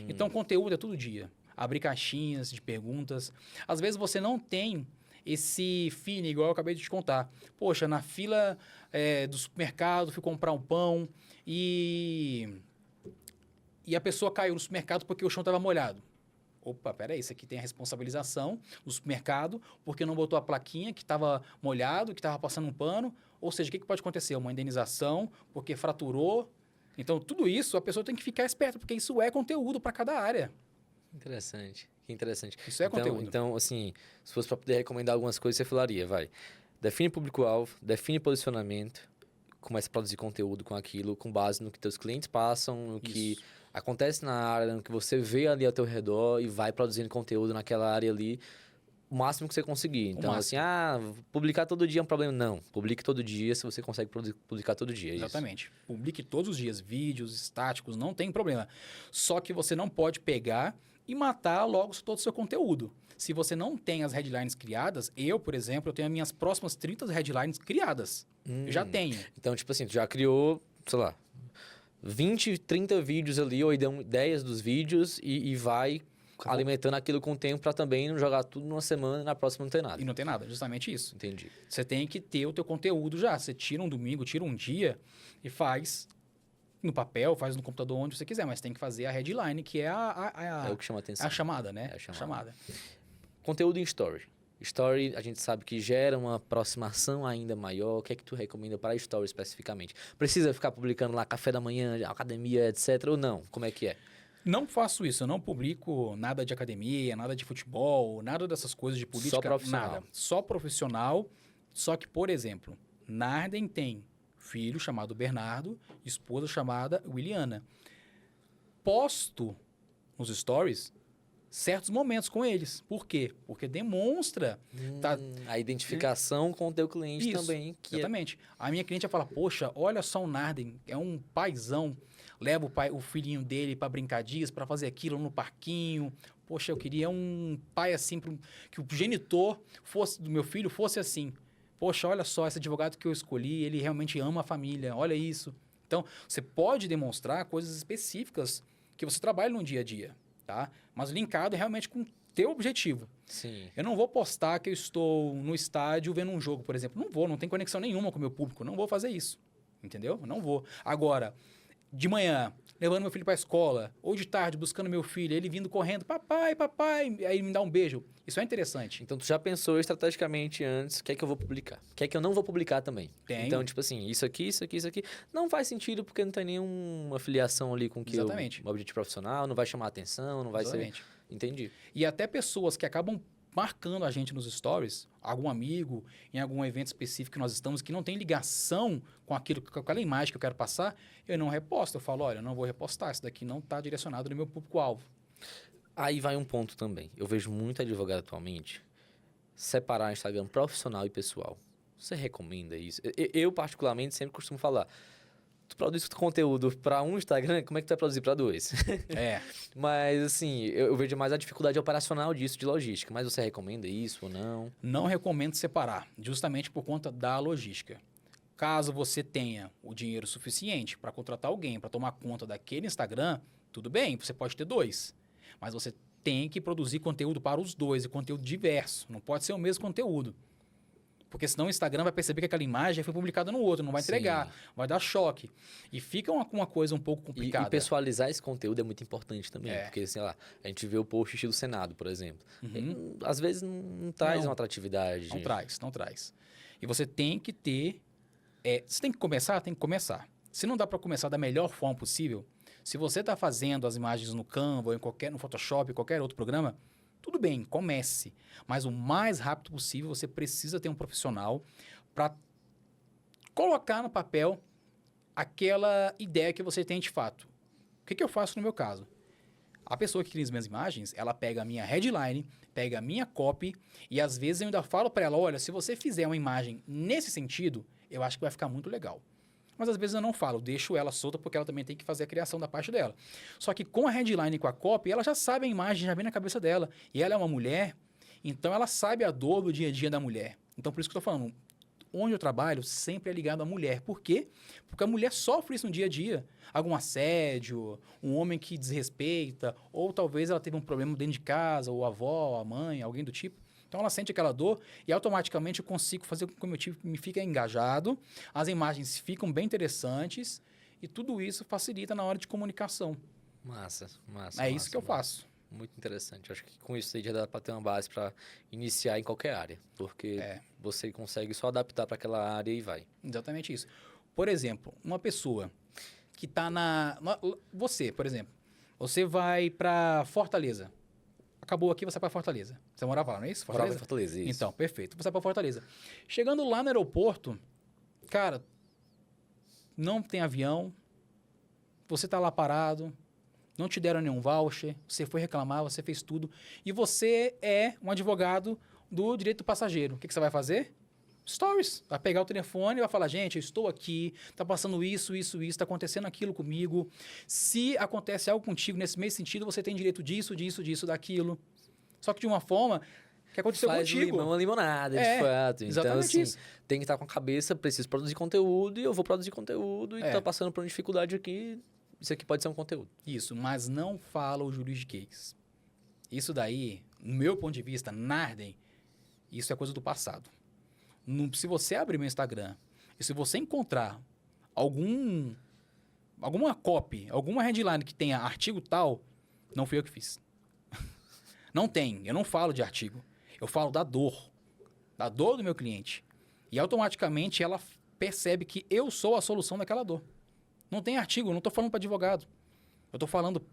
Então, conteúdo é todo dia. Abrir caixinhas de perguntas. Às vezes você não tem esse feeling, igual eu acabei de te contar. Poxa, na fila do supermercado, fui comprar um pão e a pessoa caiu no supermercado porque o chão estava molhado. Opa, peraí, isso aqui tem a responsabilização do supermercado porque não botou a plaquinha que estava molhado, que estava passando um pano. Ou seja, o que pode acontecer? Uma indenização porque fraturou. Então, tudo isso a pessoa tem que ficar esperta, porque isso é conteúdo para cada área. Interessante. Que interessante. Isso é conteúdo. Então, assim, se fosse para poder recomendar algumas coisas, você falaria, define público-alvo, define posicionamento, começa a produzir conteúdo com aquilo, com base no que teus clientes passam, no que acontece na área, no que você vê ali ao teu redor e vai produzindo conteúdo naquela área ali, o máximo que você conseguir. Então, assim, publicar todo dia é um problema. Não, publique todo dia se você consegue publicar todo dia. Exatamente. Publique todos os dias, vídeos estáticos, não tem problema. Só que você não pode pegar e matar logo todo o seu conteúdo. Se você não tem as headlines criadas, eu, por exemplo, eu tenho as minhas próximas 30 headlines criadas. Eu já tenho. Então, tipo assim, tu já criou, sei lá, 20, 30 vídeos ali, ou ideias dos vídeos e vai alimentando aquilo com o tempo para também não jogar tudo numa semana e na próxima não ter nada. E não tem nada, justamente isso. Entendi. Você tem que ter o teu conteúdo já. Você tira um domingo, tira um dia e faz no papel, faz no computador, onde você quiser, mas tem que fazer a headline, que é é o que chama atenção. a chamada, né? É a chamada. chamada. Conteúdo em Story. Story, a gente sabe que gera uma aproximação ainda maior. O que é que tu recomenda para Story especificamente? Precisa ficar publicando lá café da manhã, academia, etc. ou não? Como é que é? Não faço isso, eu não publico nada de academia, nada de futebol, nada dessas coisas de política. Só profissional. Nada. Só profissional. Só que, por exemplo, Narden tem filho chamado Bernardo, esposa chamada Williana. Posto nos stories certos momentos com eles. Por quê? Porque demonstra a identificação com o teu cliente isso, também. Exatamente. A minha cliente vai falar, poxa, olha só o Narden, é um paizão, leva o filhinho dele para brincar dias, para fazer aquilo no parquinho. Poxa, eu queria um pai assim, que o genitor do meu filho fosse assim. Poxa, olha só, esse advogado que eu escolhi, ele realmente ama a família, olha isso. Então, você pode demonstrar coisas específicas que você trabalha no dia a dia, tá? Mas linkado realmente com o teu objetivo. Sim. Eu não vou postar que eu estou no estádio vendo um jogo, por exemplo. Não tem conexão nenhuma com o meu público, não vou fazer isso, entendeu? Não vou. Agora, de manhã, levando meu filho para a escola, ou de tarde, buscando meu filho, ele vindo correndo, papai, aí me dá um beijo. Isso é interessante. Então, tu já pensou estrategicamente antes o que é que eu vou publicar? O que é que eu não vou publicar também? Tenho. Então, tipo assim, isso aqui. Não faz sentido porque não tem nenhuma afiliação ali com o que o objetivo profissional, não vai chamar atenção, não vai ser... Entendi. E até pessoas que acabam marcando a gente nos stories, algum amigo, em algum evento específico que nós estamos, que não tem ligação com aquela imagem que eu quero passar, eu não reposto. Eu falo, olha, eu não vou repostar, isso daqui não está direcionado no meu público-alvo. Aí vai um ponto também. Eu vejo muito advogado atualmente separar Instagram profissional e pessoal. Você recomenda isso? Eu particularmente, sempre costumo falar, tu produz conteúdo para um Instagram, como é que tu vai produzir para dois? É. Mas, assim, eu vejo mais a dificuldade operacional disso, de logística. Mas você recomenda isso ou não? Não recomendo separar, justamente por conta da logística. Caso você tenha o dinheiro suficiente para contratar alguém para tomar conta daquele Instagram, tudo bem, você pode ter 2. Mas você tem que produzir conteúdo para os 2 e conteúdo diverso. Não pode ser o mesmo conteúdo. Porque senão o Instagram vai perceber que aquela imagem foi publicada no outro, não vai entregar, vai dar choque. E fica uma coisa um pouco complicada. E pessoalizar esse conteúdo é muito importante também. É. Porque, sei lá, a gente vê o post estilo Senado, por exemplo. Uhum. Às vezes não traz Não. uma atratividade. Não traz. E você tem que ter... você tem que começar? Tem que começar. Se não dá para começar da melhor forma possível, se você está fazendo as imagens no Canva, ou no Photoshop, qualquer outro programa, tudo bem, comece. Mas o mais rápido possível, você precisa ter um profissional para colocar no papel aquela ideia que você tem de fato. O que eu faço no meu caso? A pessoa que cria as minhas imagens, ela pega a minha headline, pega a minha copy e às vezes eu ainda falo para ela, olha, se você fizer uma imagem nesse sentido, eu acho que vai ficar muito legal. Mas às vezes eu não falo, deixo ela solta porque ela também tem que fazer a criação da parte dela. Só que com a headline e com a copy, ela já sabe a imagem, já vem na cabeça dela. E ela é uma mulher, então ela sabe a dor do dia a dia da mulher. Então por isso que eu estou falando, onde eu trabalho sempre é ligado à mulher. Por quê? Porque a mulher sofre isso no dia a dia. Algum assédio, um homem que desrespeita, ou talvez ela teve um problema dentro de casa, ou a avó, a mãe, alguém do tipo. Então ela sente aquela dor e automaticamente eu consigo fazer com que o meu time me fique engajado, as imagens ficam bem interessantes e tudo isso facilita na hora de comunicação. Massa. É isso que eu faço. Muito interessante. Acho que com isso aí já dá para ter uma base para iniciar em qualquer área, porque você consegue só adaptar para aquela área e vai. Exatamente isso. Por exemplo, uma pessoa que está Você, por exemplo, você vai para Fortaleza. Acabou aqui, você vai para Fortaleza. Você morava lá, não é isso? Morava em Fortaleza, isso. Então, perfeito. Você vai para Fortaleza. Chegando lá no aeroporto, cara, não tem avião, você está lá parado, não te deram nenhum voucher, você foi reclamar, você fez tudo, e você é um advogado do direito do passageiro. O que você vai fazer? Stories. Vai pegar o telefone e vai falar, gente, eu estou aqui, está passando isso, está acontecendo aquilo comigo. Se acontece algo contigo nesse mesmo sentido, você tem direito disso, daquilo. Só que de uma forma que aconteceu contigo. Uma limonada, de fato. Então, assim, isso. tem que estar com a cabeça, preciso produzir conteúdo, e eu vou produzir conteúdo, e tá passando por uma dificuldade aqui, isso aqui pode ser um conteúdo. Isso, mas não fala o juridiquês. Isso daí, no meu ponto de vista, Narden, isso é coisa do passado. Se você abrir meu Instagram e se você encontrar alguma copy, alguma headline que tenha artigo tal, não fui eu que fiz. Não tem. Eu não falo de artigo. Eu falo da dor do meu cliente. E automaticamente ela percebe que eu sou a solução daquela dor. Não tem artigo, eu não estou falando para advogado. Eu estou falando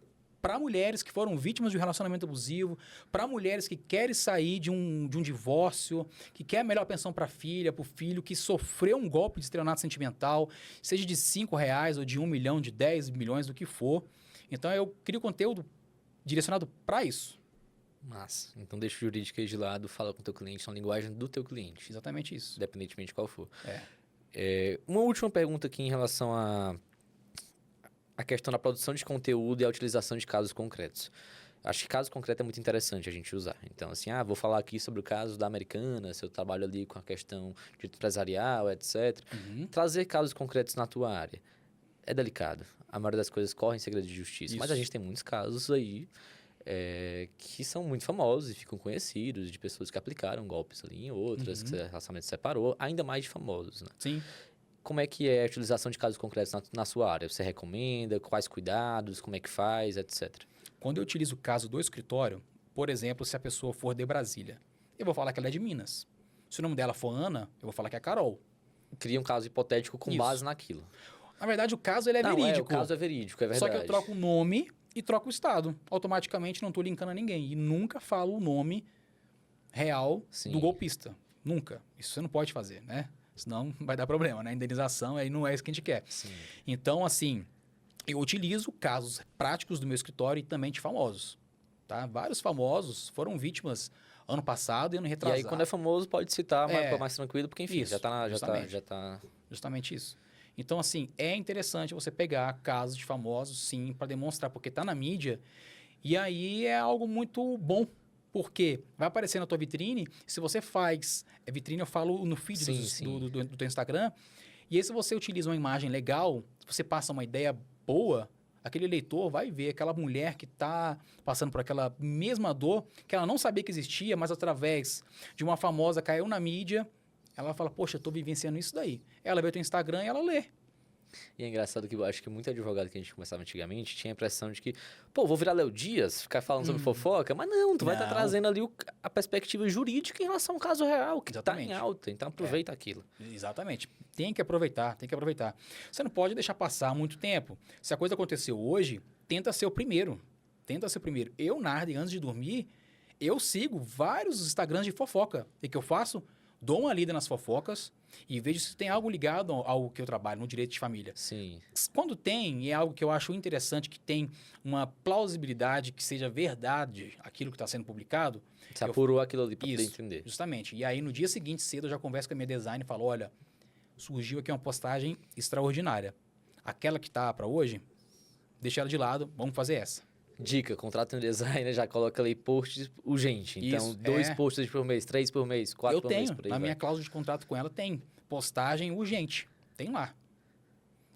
para mulheres que foram vítimas de um relacionamento abusivo, para mulheres que querem sair de um divórcio, que quer a melhor pensão para a filha, para o filho, que sofreu um golpe de estelionato sentimental, seja de R$5 ou de 1 milhão, de 10 milhões, do que for. Então, eu crio conteúdo direcionado para isso. Massa. Então, deixa o jurídico aí de lado, fala com o teu cliente na linguagem do teu cliente. Exatamente isso. Independentemente de qual for. Uma última pergunta aqui em relação a questão da produção de conteúdo e a utilização de casos concretos. Acho que caso concreto é muito interessante a gente usar. Então, assim, vou falar aqui sobre o caso da Americana, se eu trabalho ali com a questão de empresarial, etc. Trazer casos concretos na tua área é delicado. A maioria das coisas corre em segredo de justiça. Isso. Mas a gente tem muitos casos aí que são muito famosos e ficam conhecidos, de pessoas que aplicaram golpes ali em outras, que o relacionamento se separou, ainda mais de famosos, né? Sim. Como é que é a utilização de casos concretos na sua área? Você recomenda? Quais cuidados? Como é que faz? Etc. Quando eu utilizo o caso do escritório, por exemplo, se a pessoa for de Brasília, eu vou falar que ela é de Minas. Se o nome dela for Ana, eu vou falar que é Carol. Cria um caso hipotético com base naquilo. Na verdade, o caso ele é verídico. O caso é verídico, é verdade. Só que eu troco o nome e troco o estado. Automaticamente não estou linkando a ninguém. E nunca falo o nome real do golpista. Nunca. Isso você não pode fazer, né? Senão vai dar problema, né? Indenização aí não é isso que a gente quer. Sim. Então, assim, eu utilizo casos práticos do meu escritório e também de famosos. Tá? Vários famosos foram vítimas ano passado e ano retrasado. E aí, quando é famoso, pode citar mais tranquilo, porque, enfim, isso, já tá. Justamente isso. Então, assim, é interessante você pegar casos de famosos, sim, para demonstrar, porque tá na mídia, e aí é algo muito bom. Porque vai aparecer na tua vitrine, se você faz... vitrine eu falo no feed Sim, sim. do teu Instagram, e aí se você utiliza uma imagem legal, se você passa uma ideia boa, aquele leitor vai ver aquela mulher que está passando por aquela mesma dor, que ela não sabia que existia, mas através de uma famosa caiu na mídia, ela fala, poxa, eu estou vivenciando isso daí. Ela vê o teu Instagram e ela lê. E é engraçado que eu acho que muito advogado que a gente começava antigamente tinha a impressão de que, pô, vou virar Léo Dias, ficar falando sobre fofoca, mas não, tu vai estar Não. trazendo ali a perspectiva jurídica em relação ao caso real, que está em Exatamente. alta, então aproveita aquilo. Exatamente. Tem que aproveitar, tem que aproveitar. Você não pode deixar passar muito tempo. Se a coisa aconteceu hoje, tenta ser o primeiro. Tenta ser o primeiro. Eu, Narden, antes de dormir, eu sigo vários Instagrams de fofoca. E o que eu faço? Dou uma lida nas fofocas e vejo se tem algo ligado ao que eu trabalho, no direito de família. Sim. Quando tem, e é algo que eu acho interessante, que tem uma plausibilidade, que seja verdade aquilo que está sendo publicado. Você apurou aquilo ali para poder Isso, entender. justamente. E aí, no dia seguinte, cedo, eu já converso com a minha design e falo, olha, surgiu aqui uma postagem extraordinária. Aquela que tá para hoje, deixa ela de lado, vamos fazer essa. Dica, contrata um designer, já coloca ali posts urgente. Então, Isso, 2 posts por mês, 3 por mês, 4 Eu por mês, tenho, por aí na vai. minha cláusula de contrato com ela tem postagem urgente, tem lá.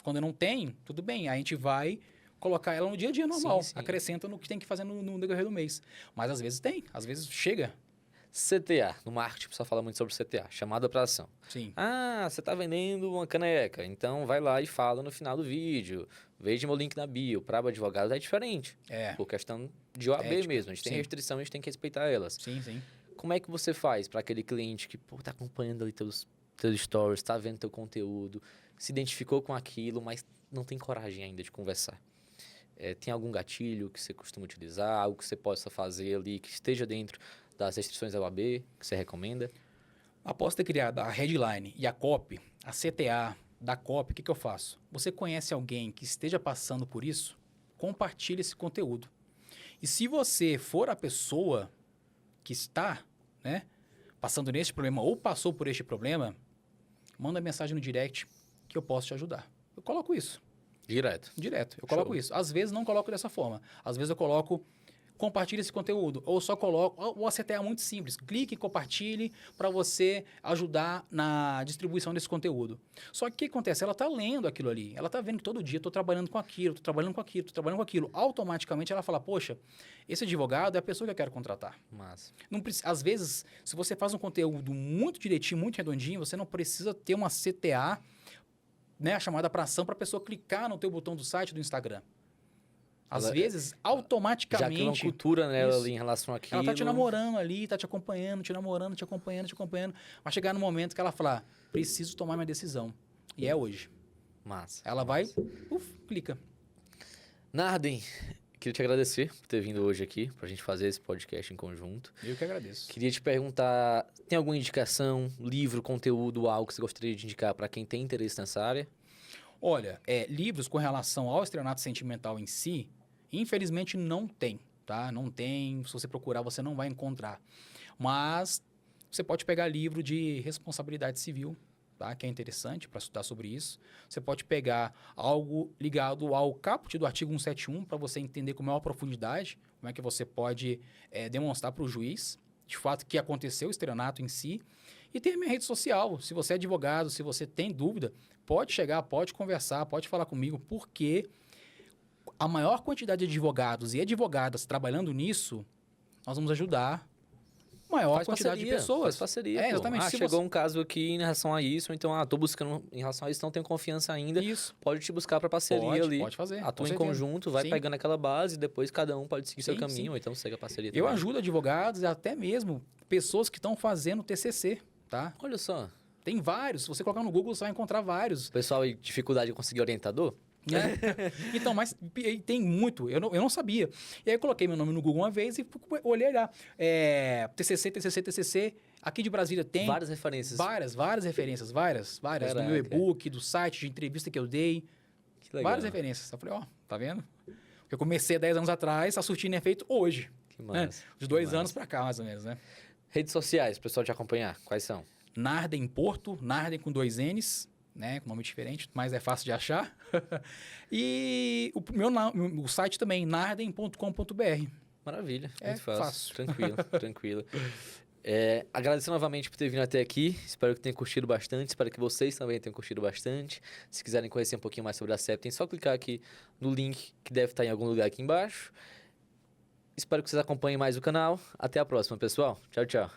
Quando não tem, tudo bem, aí a gente vai colocar ela no dia a dia normal, Sim. acrescenta no que tem que fazer no decorrer do mês. Mas às vezes tem, às vezes chega. CTA, no marketing, o pessoal fala muito sobre CTA, chamada para ação. Sim. Ah, você está vendendo uma caneca, então vai lá e fala no final do vídeo. Veja meu link na bio. Para advogado é diferente, É, por questão de OAB Ética, mesmo. A gente tem sim. restrição, a gente tem que respeitar elas. sim, sim. Como é que você faz para aquele cliente que tá acompanhando ali teus stories, tá vendo teu conteúdo, se identificou com aquilo, mas não tem coragem ainda de conversar? Tem algum gatilho que você costuma utilizar, algo que você possa fazer ali que esteja dentro das restrições da OAB, que você recomenda? Após ter criado a headline e a copy, a CTA da copy, o que eu faço? Você conhece alguém que esteja passando por isso? Compartilhe esse conteúdo. E se você for a pessoa que está, né, passando nesse problema ou passou por este problema, manda mensagem no direct que eu posso te ajudar. Eu coloco isso, Direto. direto. Eu coloco Show. isso. Às vezes não coloco dessa forma. Às vezes eu coloco compartilhe esse conteúdo. Ou só coloco... O CTA é muito simples. Clique e compartilhe para você ajudar na distribuição desse conteúdo. Só que o que acontece? Ela está lendo aquilo ali. Ela está vendo que todo dia estou trabalhando com aquilo, estou trabalhando com aquilo, estou trabalhando com aquilo. Automaticamente ela fala, poxa, esse advogado é a pessoa que eu quero contratar. Mas Não às vezes, se você faz um conteúdo muito direitinho, muito redondinho, você não precisa ter uma CTA, né, a chamada para ação, para a pessoa clicar no teu botão do site do Instagram. Às vezes, já automaticamente... cria uma cultura nela Isso. ali em relação àquilo. Ela tá te namorando ali, tá te acompanhando, te namorando, te acompanhando, te acompanhando. Vai chegar no momento que ela falar, preciso tomar minha decisão. E é hoje. Massa. Ela vai, clica. Narden, queria te agradecer por ter vindo hoje aqui pra gente fazer esse podcast em conjunto. Eu que agradeço. Queria te perguntar, tem alguma indicação, livro, conteúdo, algo que você gostaria de indicar para quem tem interesse nessa área? Olha, livros com relação ao estelionato sentimental em si, infelizmente não tem, tá? Não tem, se você procurar você não vai encontrar. Mas você pode pegar livro de responsabilidade civil, tá? Que é interessante para estudar sobre isso. Você pode pegar algo ligado ao caput do artigo 171 para você entender com maior profundidade como é que você pode demonstrar para o juiz, de fato, que aconteceu o estelionato em si. E tem a minha rede social. Se você é advogado, se você tem dúvida, pode chegar, pode conversar, pode falar comigo, porque a maior quantidade de advogados e advogadas trabalhando nisso, nós vamos ajudar a maior quantidade de pessoas. Faz parceria, pô. Exatamente. Se Chegou um caso aqui em relação a isso, ou então, tô buscando em relação a isso, não tenho confiança ainda. Isso. Pode te buscar para parceria ali. Pode fazer. Atua com em certeza. conjunto, vai Sim. pegando aquela base, e depois cada um pode seguir seu Sim, caminho, sim. ou então segue a parceria também. Eu ajudo advogados e até mesmo pessoas que estão fazendo TCC, tá? Olha só, Tem vários. Se você colocar no Google, você vai encontrar vários. o pessoal aí, dificuldade de conseguir orientador? Né? Então, mas tem muito. Eu não sabia. E aí eu coloquei meu nome no Google uma vez e olhei lá. TCC. Aqui de Brasília tem Várias referências. várias referências. Várias. Do meu Caraca. e-book, do site, de entrevista que eu dei. Que legal. Várias referências. Eu falei, tá vendo? Eu comecei há 10 anos atrás, a surtindo efeito hoje. Que Né? massa. De 2 massa. anos pra cá, mais ou menos, né? Redes sociais, pro pessoal te acompanhar, quais são? Narden Porto, Narden com 2 N's. né? Com nome diferente, mas é fácil de achar. E o site também, narden.com.br. Maravilha, É muito fácil. fácil. Tranquilo, tranquilo. Agradecer novamente por ter vindo até aqui. Espero que tenham curtido bastante. Espero que vocês também tenham curtido bastante. Se quiserem conhecer um pouquinho mais sobre a Septem, é só clicar aqui no link que deve estar em algum lugar aqui embaixo. Espero que vocês acompanhem mais o canal. Até a próxima, pessoal. Tchau, tchau.